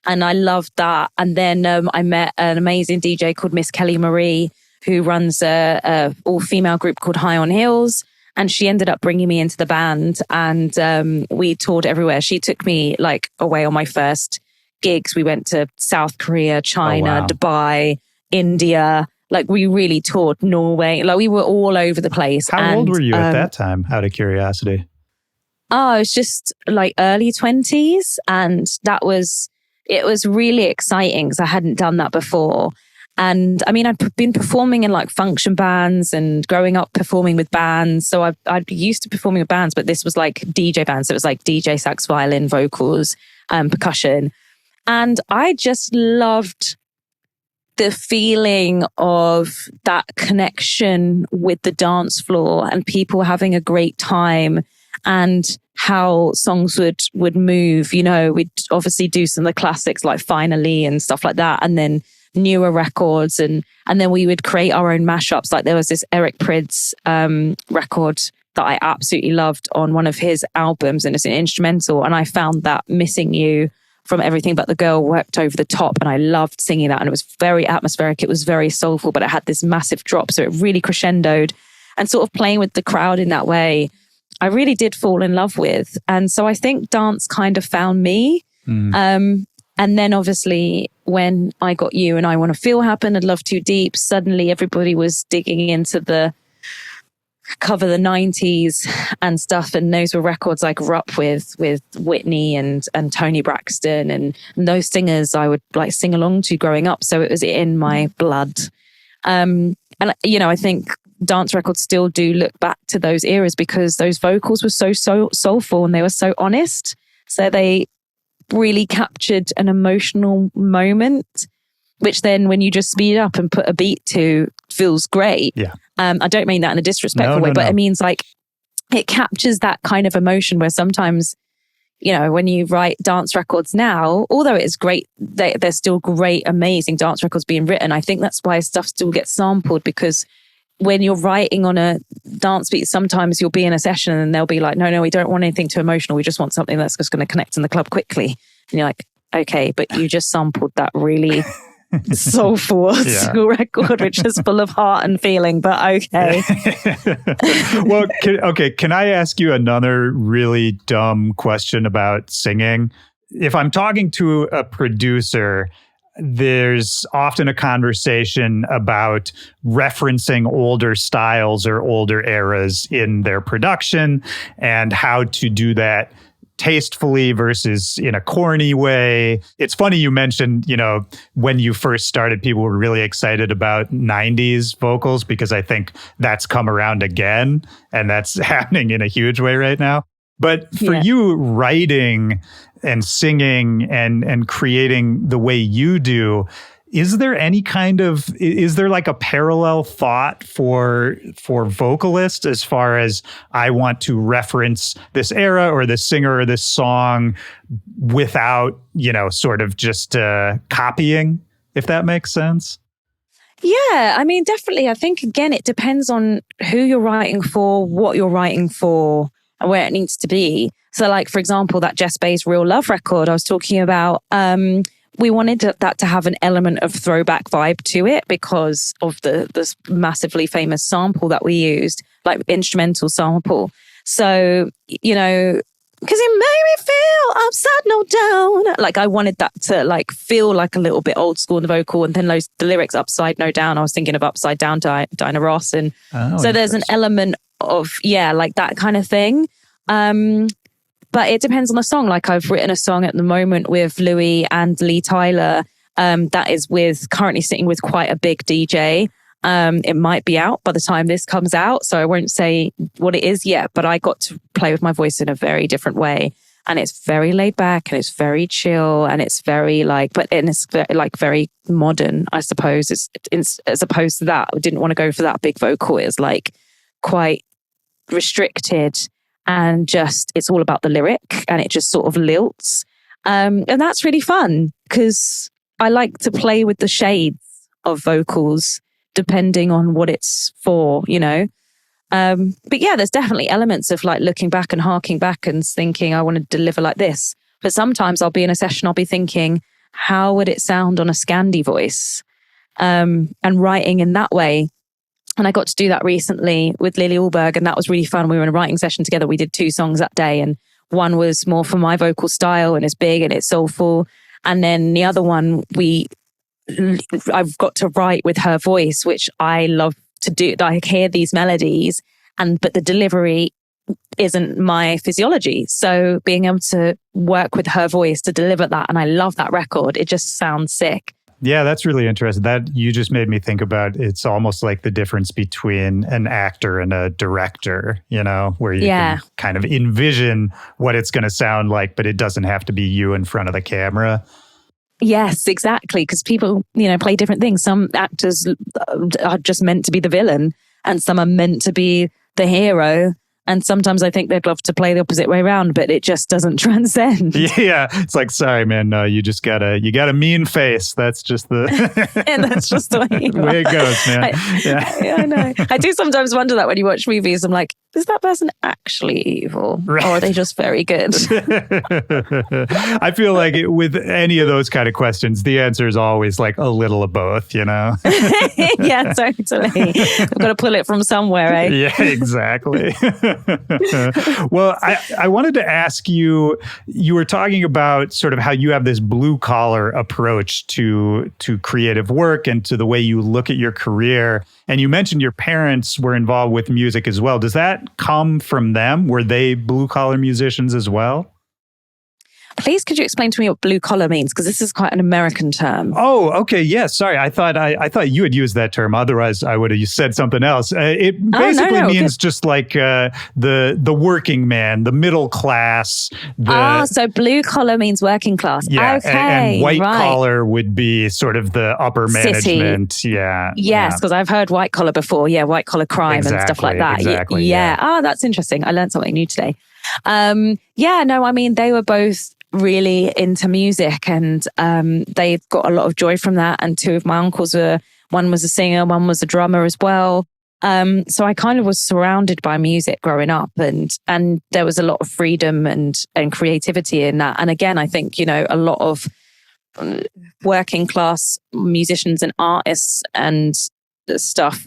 and I loved that. And then I met an amazing DJ called Miss Kelli-Leigh, who runs a all-female group called High on Heels. And she ended up bringing me into the band, and we toured everywhere. She took me like away on my first gigs. We went to South Korea, China, Dubai, India. Like, we really toured Norway. Like, we were all over the place. How old were you at that time, out of curiosity? Oh, it was just like early 20s. And it was really exciting because I hadn't done that before. And I mean, I'd been performing in like function bands and growing up performing with bands. So I'd used to performing with bands, but this was like DJ bands. So it was like DJ, sax, violin, vocals, percussion. And I just loved the feeling of that connection with the dance floor and people having a great time, and how songs would move. We'd obviously do some of the classics like Finally and stuff like that, and then newer records, and then we would create our own mashups. Like, there was this Eric Prydz record that I absolutely loved on one of his albums, and it's an instrumental, and I found that Missing You from Everything But the Girl worked over the top, and I loved singing that, and it was very atmospheric, it was very soulful, but it had this massive drop, so it really crescendoed. And sort of playing with the crowd in that way, I really did fall in love with. And so I think dance kind of found me. And then obviously when I Got You and I Want to Feel happened and Love Too Deep, suddenly everybody was digging into the cover the 90s and stuff. And those were records I grew up with Whitney and Toni Braxton and those singers I would like sing along to growing up. So it was in my blood. And I think dance records still do look back to those eras because those vocals were so soulful and they were so honest. So they really captured an emotional moment, which then when you just speed up and put a beat to feels great. Yeah. I don't mean that in a disrespectful way, but it means like it captures that kind of emotion where sometimes, when you write dance records now, although it is great, there's still great, amazing dance records being written. I think that's why stuff still gets sampled, because when you're writing on a dance beat, sometimes you'll be in a session and they'll be like, no, we don't want anything too emotional. We just want something that's just going to connect in the club quickly. And you're like, okay, but you just sampled that really soulful school record, which is full of heart and feeling, but okay. Well, can I ask you another really dumb question about singing? If I'm talking to a producer, there's often a conversation about referencing older styles or older eras in their production and how to do that tastefully versus in a corny way. It's funny you mentioned, when you first started, people were really excited about 90s vocals, because I think that's come around again and that's happening in a huge way right now. But for you, writing and singing and creating the way you do, Is there like a parallel thought for vocalists as far as I want to reference this era or this singer or this song without, sort of just copying, if that makes sense? Yeah, I mean, definitely. I think, again, it depends on who you're writing for, what you're writing for, and where it needs to be. So like, for example, that Jess Bay's Real Love record I was talking about, we wanted that to have an element of throwback vibe to it because of this massively famous sample that we used, like instrumental sample. So, because it made me feel upside no down. Like I wanted that to like feel like a little bit old school in the vocal, and then the lyrics upside no down. I was thinking of Upside Down Diana Ross, and so there's an element of like that kind of thing. But it depends on the song. Like I've written a song at the moment with Louis and Lee Tyler that is currently sitting with quite a big DJ. It might be out by the time this comes out, so I won't say what it is yet, but I got to play with my voice in a very different way. And it's very laid back and it's very chill and it's very it's very modern, I suppose. It's as opposed to that, I didn't want to go for that big vocal. It's like quite restricted. And just, it's all about the lyric and it just sort of lilts. And that's really fun because I like to play with the shades of vocals depending on what it's for, But yeah, there's definitely elements of like looking back and harking back and thinking, I want to deliver like this. But sometimes I'll be in a session, I'll be thinking, how would it sound on a Scandi voice? And writing in that way. And I got to do that recently with Lily Alberg, and that was really fun. We were in a writing session together. We did 2 songs that day, and one was more for my vocal style and it's big and it's soulful. And then the other one, I've got to write with her voice, which I love to do. I hear these melodies, but the delivery isn't my physiology. So being able to work with her voice to deliver that, and I love that record. It just sounds sick. Yeah, that's really interesting. That you just made me think about, it's almost like the difference between an actor and a director, where you can kind of envision what it's going to sound like, but it doesn't have to be you in front of the camera. Yes, exactly. Because people, play different things. Some actors are just meant to be the villain and some are meant to be the hero. And sometimes I think they'd love to play the opposite way around, but it just doesn't transcend. Yeah. It's like, sorry, man, no, you got a mean face. That's just that's just the way it goes, man. I know. I do sometimes wonder that when you watch movies, I'm like, is that person actually evil? Right. Or are they just very good? I feel like with any of those kind of questions, the answer is always like a little of both, Yeah, totally. I've got to pull it from somewhere, eh? Yeah, exactly. Well, I wanted to ask you were talking about sort of how you have this blue collar approach to creative work and to the way you look at your career. And you mentioned your parents were involved with music as well. Does that come from them? Were they blue collar musicians as well? Please, could you explain to me what blue collar means? Because this is quite an American term. Oh, okay. Yeah, sorry. I thought you had used that term. Otherwise, I would have said something else. It basically means just like the working man, the middle class. So blue collar means working class. Yeah, okay, and white collar would be sort of the upper management. City. Yeah. Yes, because I've heard white collar before. Yeah, white collar crime and stuff like that. Exactly. Yeah. Oh, that's interesting. I learned something new today. They were both really into music, and they've got a lot of joy from that. And 2 of my uncles one was a singer, one was a drummer as well. So I kind of was surrounded by music growing up, and there was a lot of freedom and creativity in that. And again, I think, a lot of working class musicians and artists and stuff,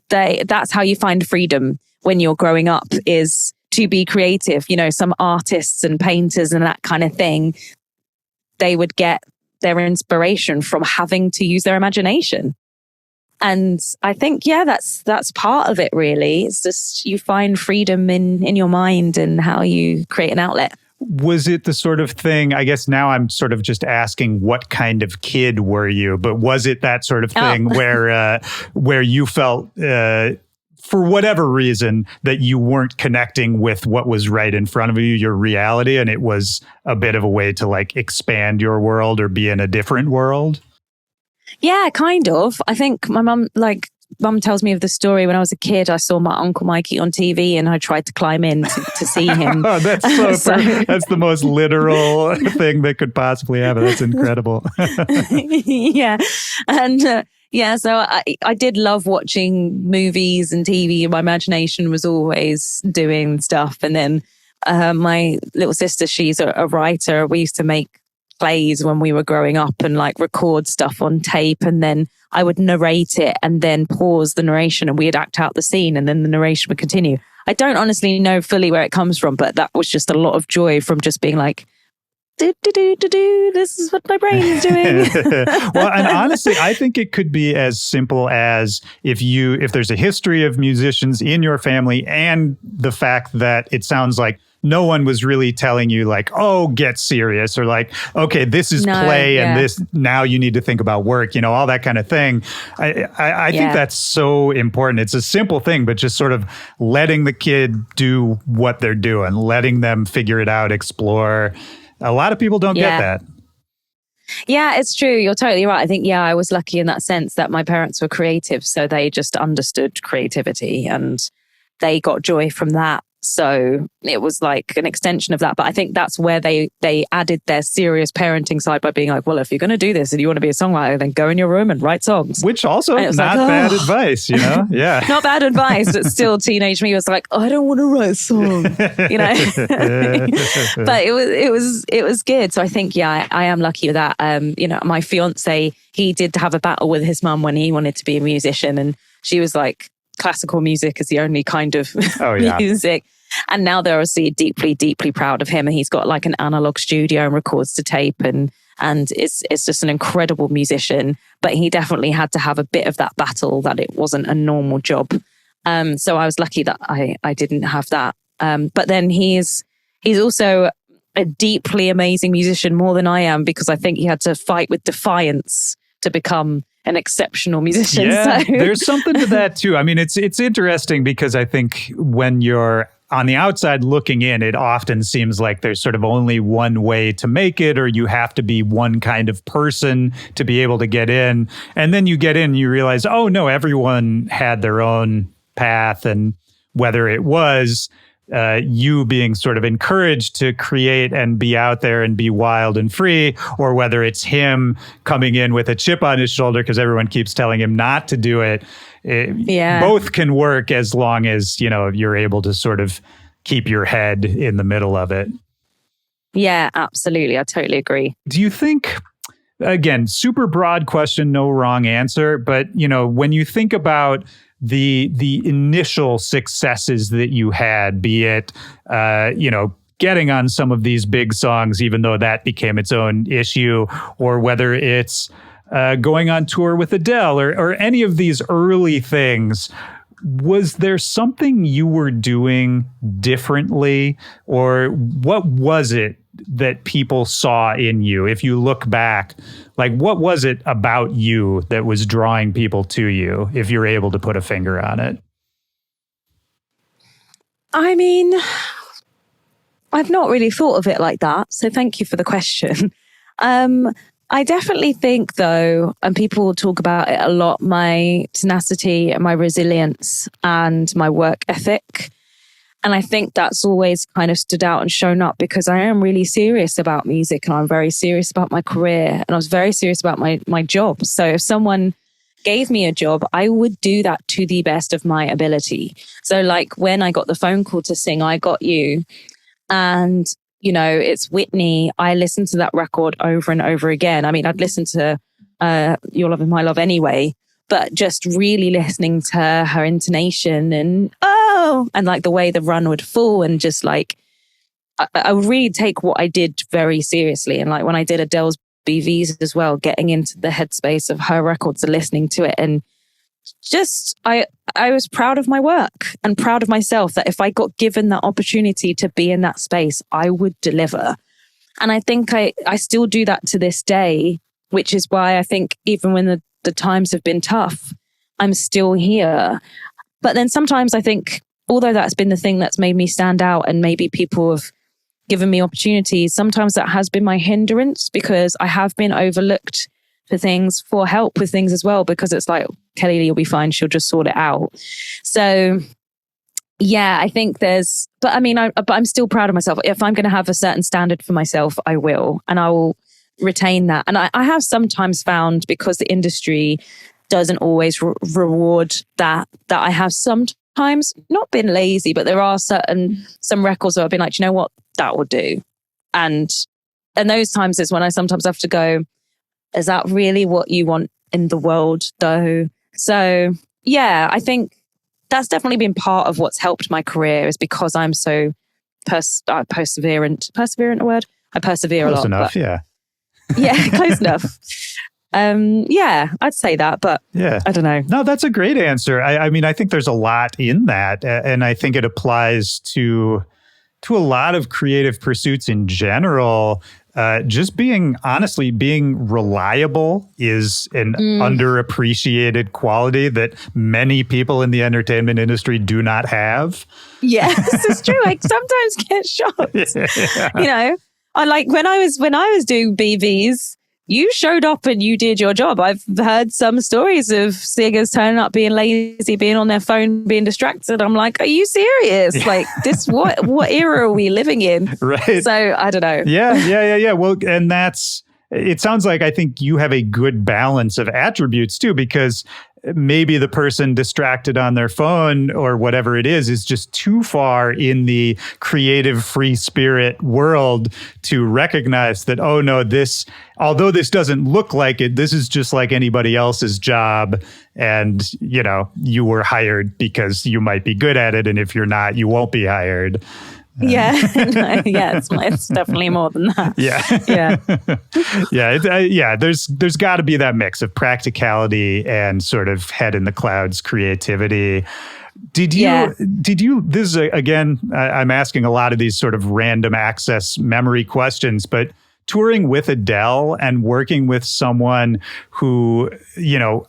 that's how you find freedom when you're growing up, is to be creative. Some artists and painters and that kind of thing, they would get their inspiration from having to use their imagination. And I think, that's part of it, really. It's just you find freedom in your mind and how you create an outlet. Was it the sort of thing, I guess now I'm sort of just asking what kind of kid were you, but was it that sort of thing where you felt for whatever reason that you weren't connecting with what was right in front of you, your reality, and it was a bit of a way to like expand your world or be in a different world? Yeah, kind of. I think my mum tells me of the story when I was a kid. I saw my Uncle Mikey on TV and I tried to climb in to see him. Oh, that's that's the most literal thing that could possibly happen. That's incredible. Yeah. And so I did love watching movies and TV. My imagination was always doing stuff. And then my little sister, she's a writer. We used to make plays when we were growing up and like record stuff on tape, and then I would narrate it and then pause the narration and we'd act out the scene and then the narration would continue. I don't honestly know fully where it comes from, but that was just a lot of joy from just being like, this is what my brain is doing. Well, and honestly, I think it could be as simple as if there's a history of musicians in your family and the fact that it sounds like no one was really telling you like, oh, get serious, or like, okay, this is play and this, now you need to think about work, all that kind of thing. I think that's so important. It's a simple thing, but just sort of letting the kid do what they're doing, letting them figure it out, explore. A lot of people don't get that. Yeah, it's true. You're totally right. I think, I was lucky in that sense that my parents were creative. So they just understood creativity and they got joy from that. So it was like an extension of that. But I think that's where they added their serious parenting side by being like, well, if you're going to do this and you want to be a songwriter, then go in your room and write songs. Which also not bad advice, Yeah. Not bad advice, but still teenage me was like, oh, I don't want to write a song, But it was good. So I think, I am lucky with that. My fiance, he did have a battle with his mum when he wanted to be a musician, and she was like, classical music is the only kind of music. And now they're obviously deeply, deeply proud of him. And he's got like an analog studio and records to tape and it's just an incredible musician. But he definitely had to have a bit of that battle that it wasn't a normal job. So I was lucky that I didn't have that. But then he's also a deeply amazing musician, more than I am, because I think he had to fight with defiance to become an exceptional musician. Yeah, so. There's something to that too. I mean, it's interesting because I think when you're on the outside looking in, it often seems like there's sort of only one way to make it, or you have to be one kind of person to be able to get in. And then you get in and you realize, oh no, everyone had their own path. And whether it was you being sort of encouraged to create and be out there and be wild and free, or whether it's him coming in with a chip on his shoulder because everyone keeps telling him not to do it. Both can work as long as, you're able to sort of keep your head in the middle of it. Yeah, absolutely. I totally agree. Do you think, again, super broad question, no wrong answer, but, when you think about the initial successes that you had, be it, getting on some of these big songs, even though that became its own issue, or whether it's going on tour with Adele or any of these early things, was there something you were doing differently, or what was it that people saw in you? If you look back, like what was it about you that was drawing people to you, if you're able to put a finger on it? I mean, I've not really thought of it like that. So thank you for the question. I definitely think though, and people talk about it a lot, my tenacity and my resilience and my work ethic. And I think that's always kind of stood out and shown up because I am really serious about music and I'm very serious about my career and I was very serious about my job. So if someone gave me a job, I would do that to the best of my ability. So like when I got the phone call to sing I Got You, and it's Whitney, I listened to that record over and over again. I mean, I'd listened to Your Love Is My Love anyway, but just really listening to her intonation and like the way the run would fall, and just like I would really take what I did very seriously. And like when I did Adele's BVs as well, getting into the headspace of her records and listening to it, and just I was proud of my work and proud of myself that if I got given that opportunity to be in that space, I would deliver. And I think I still do that to this day, which is why I think even when the times have been tough, I'm still here. But then sometimes I think, although that's been the thing that's made me stand out and maybe people have given me opportunities, sometimes that has been my hindrance because I have been overlooked for things, for help with things as well, because it's like, Kelli-Leigh will be fine. She'll just sort it out. So yeah, I think but I'm still proud of myself. If I'm going to have a certain standard for myself, I will, and I will retain that. And I have sometimes found, because the industry doesn't always reward that I have sometimes not been lazy, but there are some records where I've been like, you know what, that will do. And those times is when I sometimes have to go, is that really what you want in the world though? So yeah, I think that's definitely been part of what's helped my career, is because I'm so perseverant. Perseverant a word? I persevere a lot. Close enough, yeah. Yeah, close enough. Yeah, I'd say that, but yeah. I don't know. No, that's a great answer. I mean, I think there's a lot in that, and I think it applies to a lot of creative pursuits in general. Just being reliable is an underappreciated quality that many people in the entertainment industry do not have. Yes, it's true. I sometimes get shocked. Yeah. You know, I like when I was doing BVs, you showed up and you did your job. I've heard some stories of singers turning up being lazy, being on their phone, being distracted. I'm like, are you serious? Yeah. Like this, what era are we living in? Right. So I don't know. Yeah. Well, and it sounds like, I think you have a good balance of attributes too, because maybe the person distracted on their phone or whatever it is just too far in the creative free spirit world to recognize that, oh no, although this doesn't look like it, this is just like anybody else's job. And, you know, you were hired because you might be good at it. And if you're not, you won't be hired. Yeah, it's definitely more than that. Yeah. There's got to be that mix of practicality and sort of head in the clouds creativity. Did you? This is again, I'm asking a lot of these sort of random access memory questions, but touring with Adele and working with someone who, you know,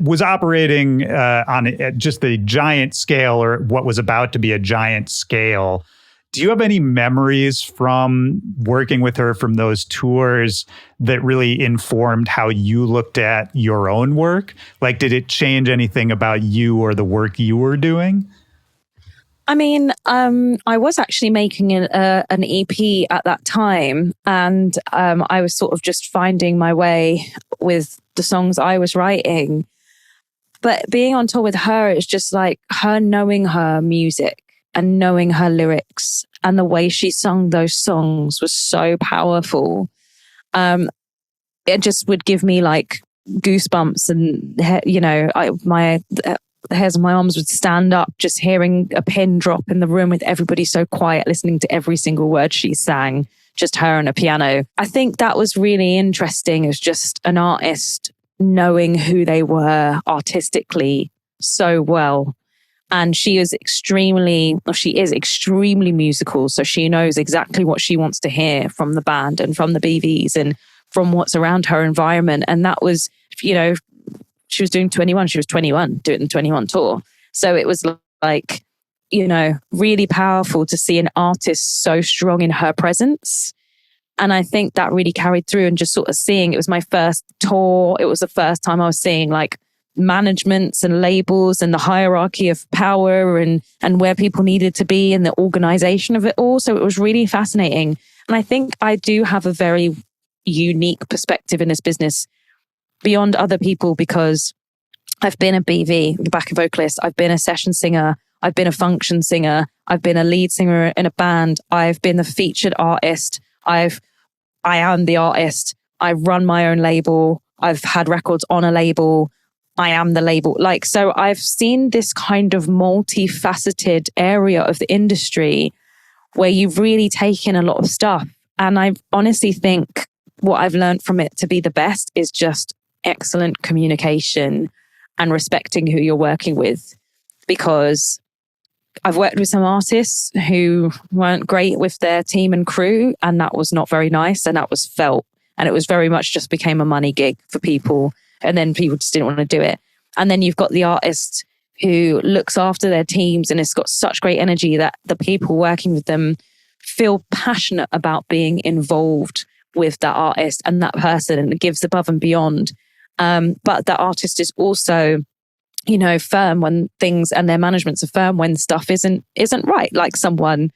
was operating on just a giant scale, or what was about to be a giant scale. Do you have any memories from working with her from those tours that really informed how you looked at your own work? Like, did it change anything about you or the work you were doing? I mean, I was actually making an EP at that time, and I was sort of just finding my way with the songs I was writing. But being on tour with her, it's just like her knowing her music and knowing her lyrics and the way she sung those songs was so powerful. It just would give me like goosebumps, and you know, the hairs on my arms would stand up just hearing a pin drop in the room with everybody so quiet, listening to every single word she sang, just her and a piano. I think that was really interesting, as just an artist knowing who they were artistically so well. And she is extremely musical. So she knows exactly what she wants to hear from the band and from the BVs and from what's around her environment. And that was, you know, she was doing 21. She was 21, doing the 21 tour. So it was like, you know, really powerful to see an artist so strong in her presence. And I think that really carried through, and just sort of seeing, it was my first tour. It was the first time I was seeing like managements and labels and the hierarchy of power and where people needed to be and the organization of it all. So it was really fascinating. And I think I do have a very unique perspective in this business beyond other people, because I've been a BV, the backing vocalist. I've been a session singer. I've been a function singer. I've been a lead singer in a band. I've been the featured artist. I am the artist. I run my own label. I've had records on a label. I am the label. Like, so I've seen this kind of multifaceted area of the industry where you've really taken a lot of stuff. And I honestly think what I've learned from it to be the best is just excellent communication and respecting who you're working with. Because I've worked with some artists who weren't great with their team and crew, and that was not very nice, and that was felt. And it was very much just became a money gig for people. And then people just didn't want to do it. And then you've got the artist who looks after their teams and has got such great energy that the people working with them feel passionate about being involved with that artist and that person, and it gives above and beyond. But that artist is also, you know, firm when things, and their managements are firm when stuff isn't right. Like someone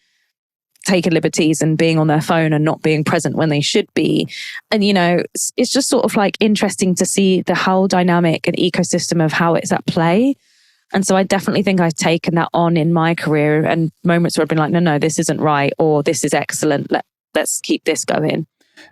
taking liberties and being on their phone and not being present when they should be. And, you know, it's just sort of like interesting to see the whole dynamic and ecosystem of how it's at play. And so I definitely think I've taken that on in my career, and moments where I've been like, no, this isn't right, or this is excellent. Let's keep this going.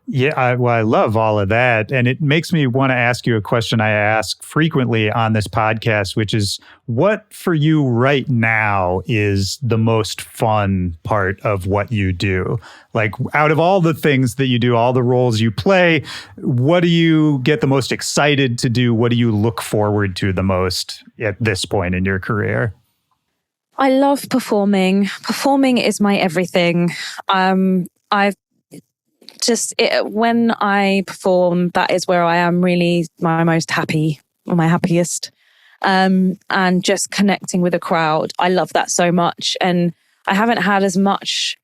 Yeah, I love all of that. And it makes me want to ask you a question I ask frequently on this podcast, which is, what for you right now is the most fun part of what you do? Like, out of all the things that you do, all the roles you play, what do you get the most excited to do? What do you look forward to the most at this point in your career? I love performing. Performing is my everything. When I perform, that is where I am really my most happy, or my happiest. And just connecting with a crowd. I love that so much. And I haven't had as much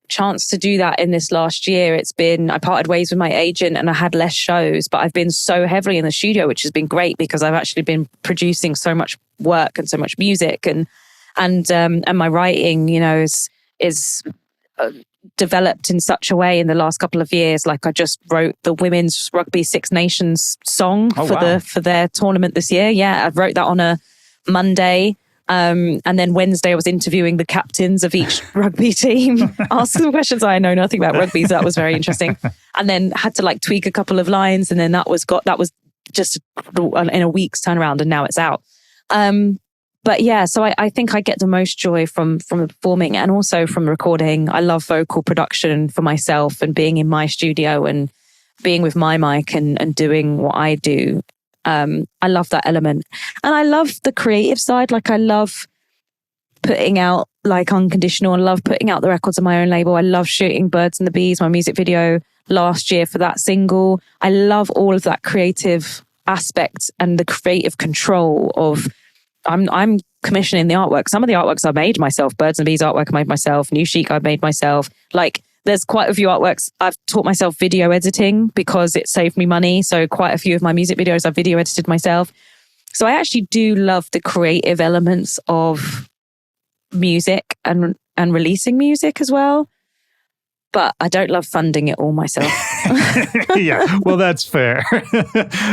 chance to do that in this last year. I parted ways with my agent and I had less shows, but I've been so heavily in the studio, which has been great because I've actually been producing so much work and so much music, and my writing, you know, is developed in such a way in the last couple of years. Like, I just wrote the Women's Rugby Six Nations song for their tournament this year. Yeah, I wrote that on a Monday. And then Wednesday I was interviewing the captains of each rugby team, asking them questions. I know nothing about rugby, so that was very interesting. And then had to like tweak a couple of lines, and then that was just in a week's turnaround, and now it's out. But yeah, so I think I get the most joy from performing and also from recording. I love vocal production for myself and being in my studio and being with my mic and doing what I do. I love that element. And I love the creative side. Like, I love putting out like Unconditional. I love putting out the records on my own label. I love shooting Birds and the Bees, my music video last year for that single. I love all of that creative aspect and the creative control of I'm commissioning the artwork. Some of the artworks I made myself. Birds and Bees artwork I made myself. New Chic I made myself. Like, there's quite a few artworks. I've taught myself video editing because it saved me money. So quite a few of my music videos I've video edited myself. So I actually do love the creative elements of music and releasing music as well. But I don't love funding it all myself. Yeah, well, that's fair.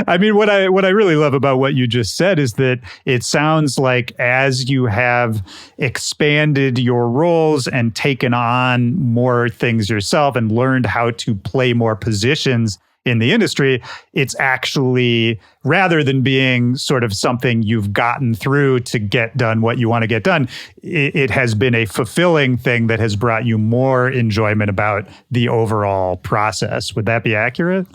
I mean, what I really love about what you just said is that it sounds like as you have expanded your roles and taken on more things yourself and learned how to play more positions in the industry, it's actually, rather than being sort of something you've gotten through to get done what you want to get done, it has been a fulfilling thing that has brought you more enjoyment about the overall process. Would that be accurate?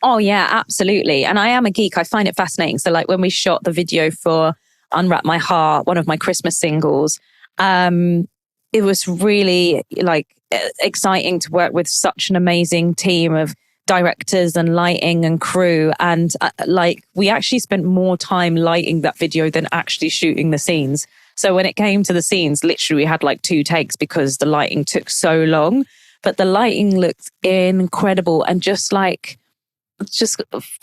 Oh, yeah, absolutely. And I am a geek. I find it fascinating. So like when we shot the video for Unwrap My Heart, one of my Christmas singles, it was really like exciting to work with such an amazing team of directors and lighting and crew. And like, we actually spent more time lighting that video than actually shooting the scenes. So when it came to the scenes, literally we had like 2 takes because the lighting took so long, but the lighting looked incredible and just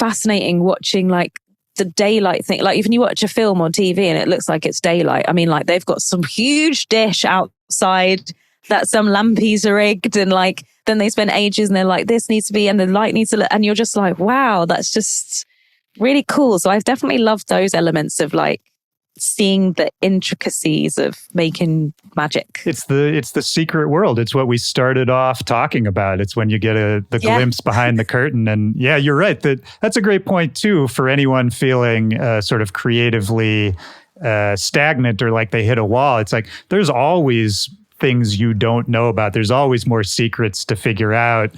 fascinating watching like the daylight thing. Like, if you watch a film on TV and it looks like it's daylight, I mean, like, they've got some huge dish outside that some lampies are rigged, and like, then they spend ages and they're like, this needs to be, and the light needs to look, and you're just like, wow, that's just really cool. So I've definitely loved those elements of like seeing the intricacies of making magic. It's the secret world. It's what we started off talking about. It's when you get the glimpse behind the curtain. And yeah, you're right. That's a great point too, for anyone feeling sort of creatively stagnant or like they hit a wall. It's like, there's always things you don't know about. There's always more secrets to figure out.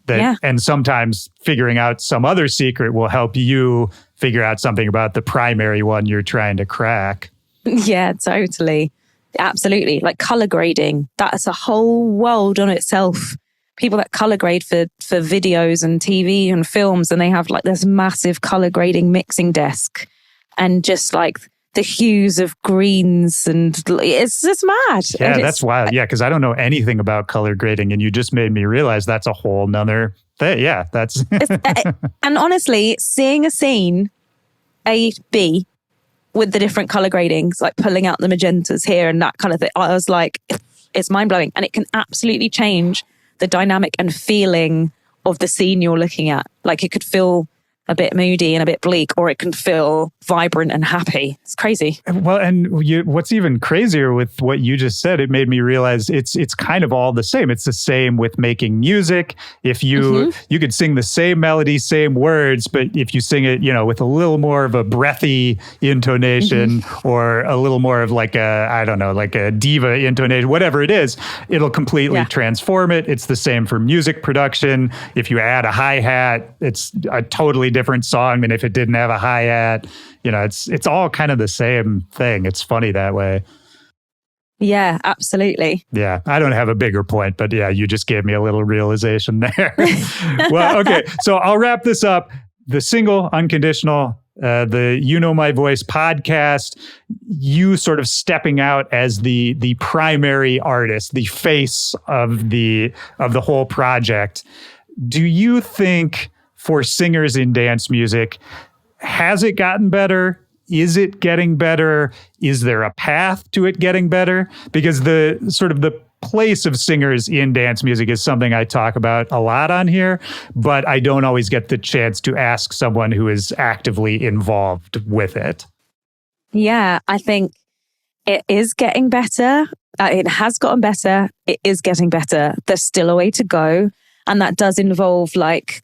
And sometimes figuring out some other secret will help you figure out something about the primary one you're trying to crack. Yeah, totally. Absolutely. Like color grading, that's a whole world on itself. People that color grade for videos and TV and films, and they have like this massive color grading mixing desk. And just like the hues of greens, and it's just mad. Yeah, that's wild. Yeah, because I don't know anything about color grading, and you just made me realize that's a whole nother thing. Yeah, that's... And honestly, seeing a scene A, B, with the different color gradings, like pulling out the magentas here and that kind of thing, I was like, it's mind-blowing. And it can absolutely change the dynamic and feeling of the scene you're looking at. Like, it could feel a bit moody and a bit bleak, or it can feel vibrant and happy. It's crazy. Well, and what's even crazier with what you just said, it made me realize it's kind of all the same. It's the same with making music. If you could sing the same melody, same words, but if you sing it, with a little more of a breathy intonation or a little more of like a diva intonation, whatever it is, it'll completely transform it. It's the same for music production. If you add a hi-hat, it's a totally different song than if it didn't have a hi-hat. It's all kind of the same thing. It's funny that way. Yeah, absolutely. Yeah, I don't have a bigger point, but yeah, you just gave me a little realization there. Well, okay, so I'll wrap this up. The single, Unconditional, the You Know My Voice podcast, you sort of stepping out as the primary artist, the face of the whole project. Do you think for singers in dance music, has it gotten better? Is it getting better? Is there a path to it getting better? Because the place of singers in dance music is something I talk about a lot on here, but I don't always get the chance to ask someone who is actively involved with it. Yeah, I think it is getting better. It has gotten better. It is getting better. There's still a way to go. And that does involve like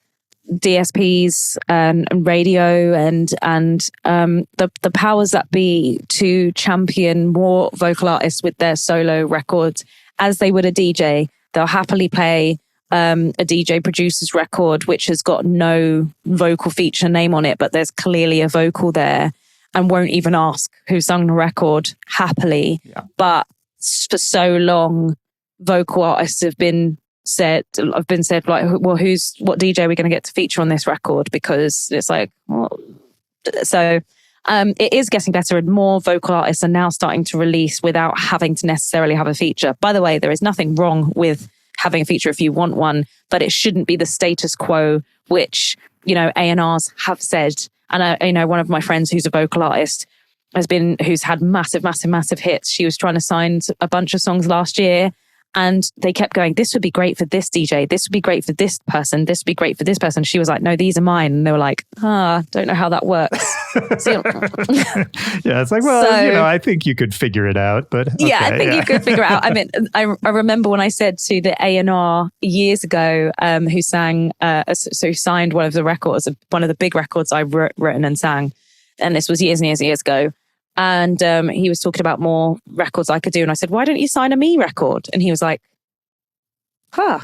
DSPs and radio and the powers that be to champion more vocal artists with their solo records as they would a DJ. They'll happily play a DJ producer's record which has got no vocal feature name on it, but there's clearly a vocal there, and won't even ask who sung the record happily. Yeah. But for so long, vocal artists have been said like, well, what DJ are we going to get to feature on this record? Because it's like, well, so it is getting better, and more vocal artists are now starting to release without having to necessarily have a feature. By the way, there is nothing wrong with having a feature if you want one, but it shouldn't be the status quo, which, A&Rs have said. And one of my friends who's a vocal artist who's had massive hits. She was trying to sign a bunch of songs last year, and they kept going, this would be great for this DJ. This would be great for this person. This would be great for this person. She was like, no, these are mine. And they were like, don't know how that works. So, yeah, it's like, well, I think you could figure it out. But okay, yeah, I think you could figure it out. I mean, I remember when I said to the A&R years ago, who sang, who signed one of the records, one of the big records I've written and sang. And this was years and years would go. And he was talking about more records I could do. And I said, why don't you sign a me record? And he was like, how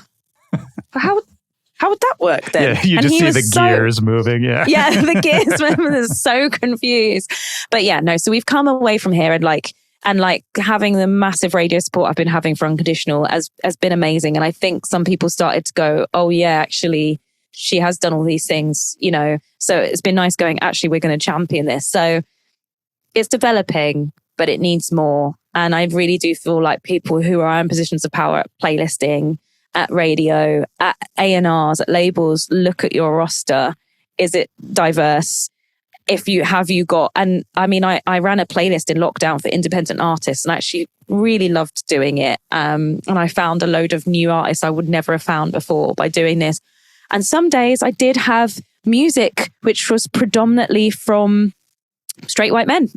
would that work then? Yeah, you and just see the gears moving. Yeah. Yeah, the gears moving. They're so confused. But yeah, no. So we've come away from here and having the massive radio support I've been having for Unconditional has been amazing. And I think some people started to go, oh yeah, actually, she has done all these things, So it's been nice going, actually, we're going to champion this. So it's developing, but it needs more. And I really do feel like people who are in positions of power at playlisting, at radio, at A&Rs, at labels, look at your roster. Is it diverse? Have you got, and I mean, I ran a playlist in lockdown for independent artists and I actually really loved doing it. And I found a load of new artists I would never have found before by doing this. And some days I did have music which was predominantly from straight white men,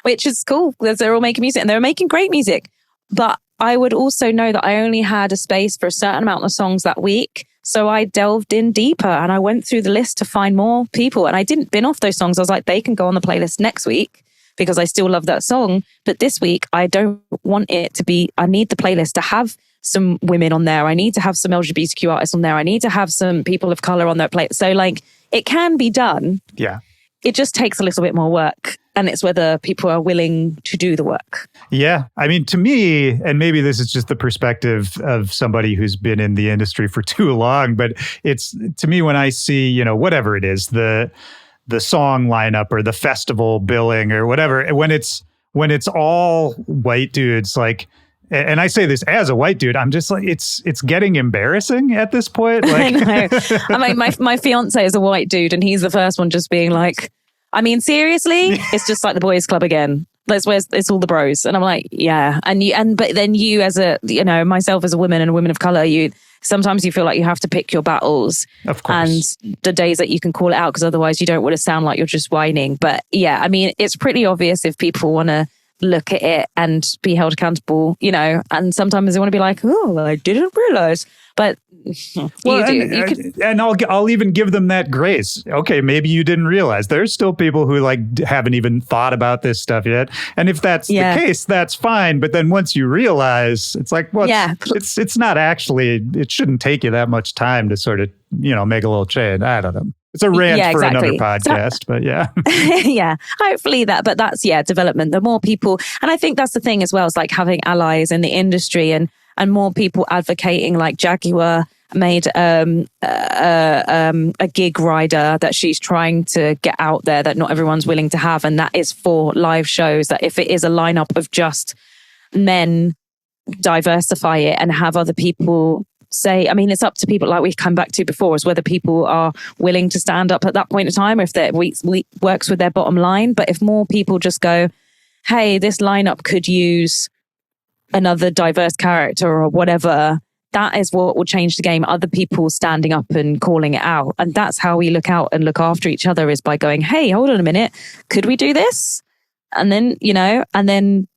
which is cool because they're all making music and they're making great music. But I would also know that I only had a space for a certain amount of songs that week. So I delved in deeper and I went through the list to find more people. And I didn't bin off those songs. I was like, they can go on the playlist next week because I still love that song. But this week, I don't want it to be, I need the playlist to have some women on there. I need to have some LGBTQ artists on there. I need to have some people of color on their playlist. So it can be done. Yeah. It just takes a little bit more work. And it's whether people are willing to do the work. Yeah. I mean, to me, and maybe this is just the perspective of somebody who's been in the industry for too long, but it's to me when I see, whatever it is, the the song lineup or the festival billing or whatever. When it's all white dudes, like, and I say this as a white dude, I'm just like, it's getting embarrassing at this point. Like, I know. I mean, my fiance is a white dude, and he's the first one just being like, I mean, seriously, it's just like the boys' club again. That's where it's all the bros. And I'm like, yeah. But then you as a, myself as a woman and a woman of color, sometimes you feel like you have to pick your battles. Of course. And the days that you can call it out, because otherwise you don't want to sound like you're just whining. But yeah, I mean, it's pretty obvious if people want to look at it and be held accountable, and sometimes they want to be like, oh, I didn't realize. But and I'll even give them that grace. Okay, maybe you didn't realize. There's still people who haven't even thought about this stuff yet. And if that's the case, that's fine. But then once you realize, it's like, well, it's not actually, it shouldn't take you that much time to sort of, make a little change. I don't know. It's a rant for another podcast, but yeah. Yeah, hopefully but that's, development. The more people, and I think that's the thing as well, is like having allies in the industry and more people advocating. Like Jaguar made a gig rider that she's trying to get out there that not everyone's willing to have. And that is for live shows, that if it is a lineup of just men, diversify it and have other people say, I mean, it's up to people, like we've come back to before, is whether people are willing to stand up at that point in time, or if that works with their bottom line. But if more people just go, hey, this lineup could use another diverse character or whatever, that is what will change the game. Other people standing up and calling it out. And that's how we look out and look after each other, is by going, hey, hold on a minute, could we do this? And then, and then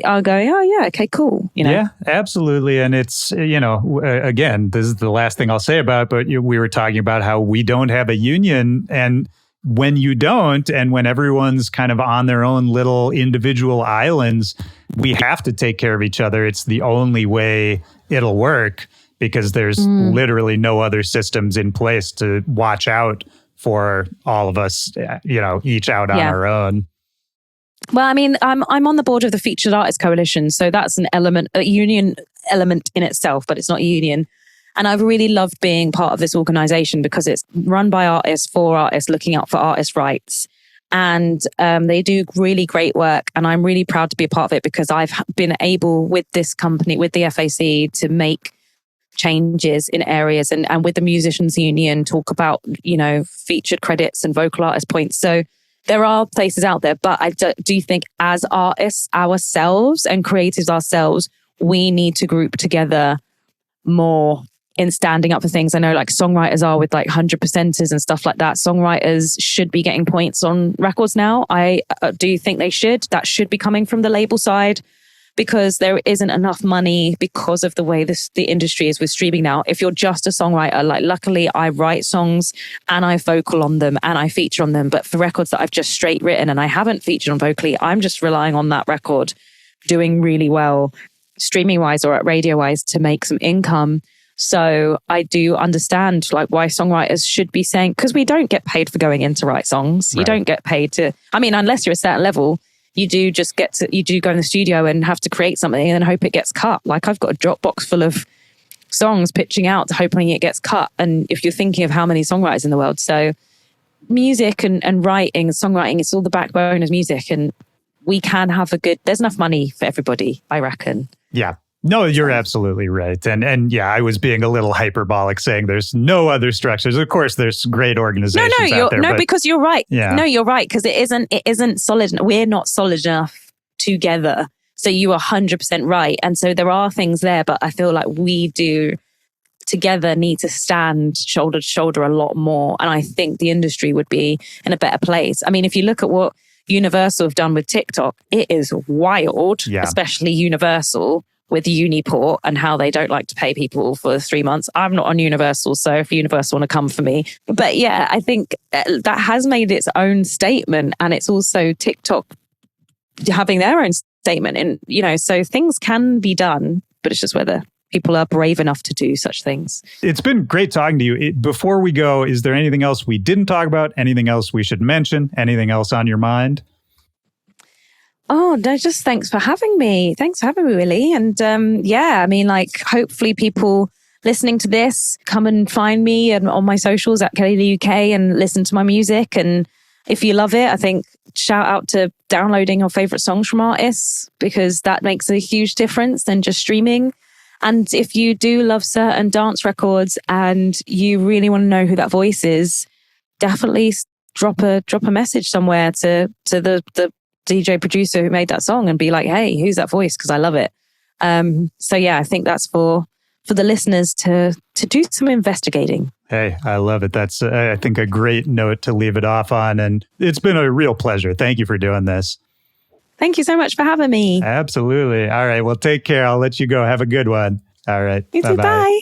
I'll go, oh yeah, okay, cool. Yeah, absolutely. And it's, again, this is the last thing I'll say about it, but we were talking about how we don't have a union. And when you don't, and when everyone's kind of on their own little individual islands, we have to take care of each other. It's the only way it'll work, because there's literally no other systems in place to watch out for all of us, each out on our own. Well, I mean, I'm on the board of the Featured Artists Coalition, so that's a union element in itself, but it's not a union. And I've really loved being part of this organization because it's run by artists, for artists, looking out for artists' rights. And they do really great work. And I'm really proud to be a part of it, because I've been able, with this company, with the FAC, to make changes in areas and with the Musicians Union, talk about, featured credits and vocal artist points. So there are places out there, but I do think as artists ourselves and creatives ourselves, we need to group together more in standing up for things. I know like songwriters are with like 100%ers and stuff like that. Songwriters should be getting points on records now. I do think they should. That should be coming from the label side, because there isn't enough money because of the way the industry is with streaming now. If you're just a songwriter, like luckily I write songs and I vocal on them and I feature on them. But for records that I've just straight written and I haven't featured on vocally, I'm just relying on that record doing really well streaming wise or at radio wise to make some income. So I do understand like why songwriters should be saying, because we don't get paid for going in to write songs. Right. You don't get paid to, I mean, unless you're a certain level, you do go in the studio and have to create something and then hope it gets cut. Like I've got a Dropbox full of songs pitching out, hoping it gets cut. And if you're thinking of how many songwriters in the world, so music and writing, songwriting, it's all the backbone of music. And we can have there's enough money for everybody, I reckon. Yeah. No, you're absolutely right. And yeah, I was being a little hyperbolic saying there's no other structures. Of course, there's great organizations out there. No, because you're right. Yeah. No, you're right. Because it isn't solid. We're not solid enough together. So you are 100% right. And so there are things there, but I feel like we do together need to stand shoulder to shoulder a lot more. And I think the industry would be in a better place. I mean, if you look at what Universal have done with TikTok, it is wild, especially Universal with Uniport and how they don't like to pay people for 3 months. I'm not on Universal, so if Universal want to come for me. But yeah, I think that has made its own statement, and it's also TikTok having their own statement. And, so things can be done, but it's just whether people are brave enough to do such things. It's been great talking to you. Before we go, is there anything else we didn't talk about? Anything else we should mention? Anything else on your mind? Oh, no, just thanks for having me. Thanks for having me, Willy. And I mean, like, hopefully people listening to this, come and find me and on my socials at Kelli-Leigh UK and listen to my music. And if you love it, I think shout out to downloading your favorite songs from artists, because that makes a huge difference than just streaming. And if you do love certain dance records and you really want to know who that voice is, definitely drop a message somewhere to the DJ producer who made that song and be like, hey, who's that voice? Because I love it. So yeah, I think that's for the listeners to do some investigating. Hey, I love it. That's, I think, a great note to leave it off on. And it's been a real pleasure. Thank you for doing this. Thank you so much for having me. Absolutely. All right. Well, take care. I'll let you go. Have a good one. All right. You too. Bye.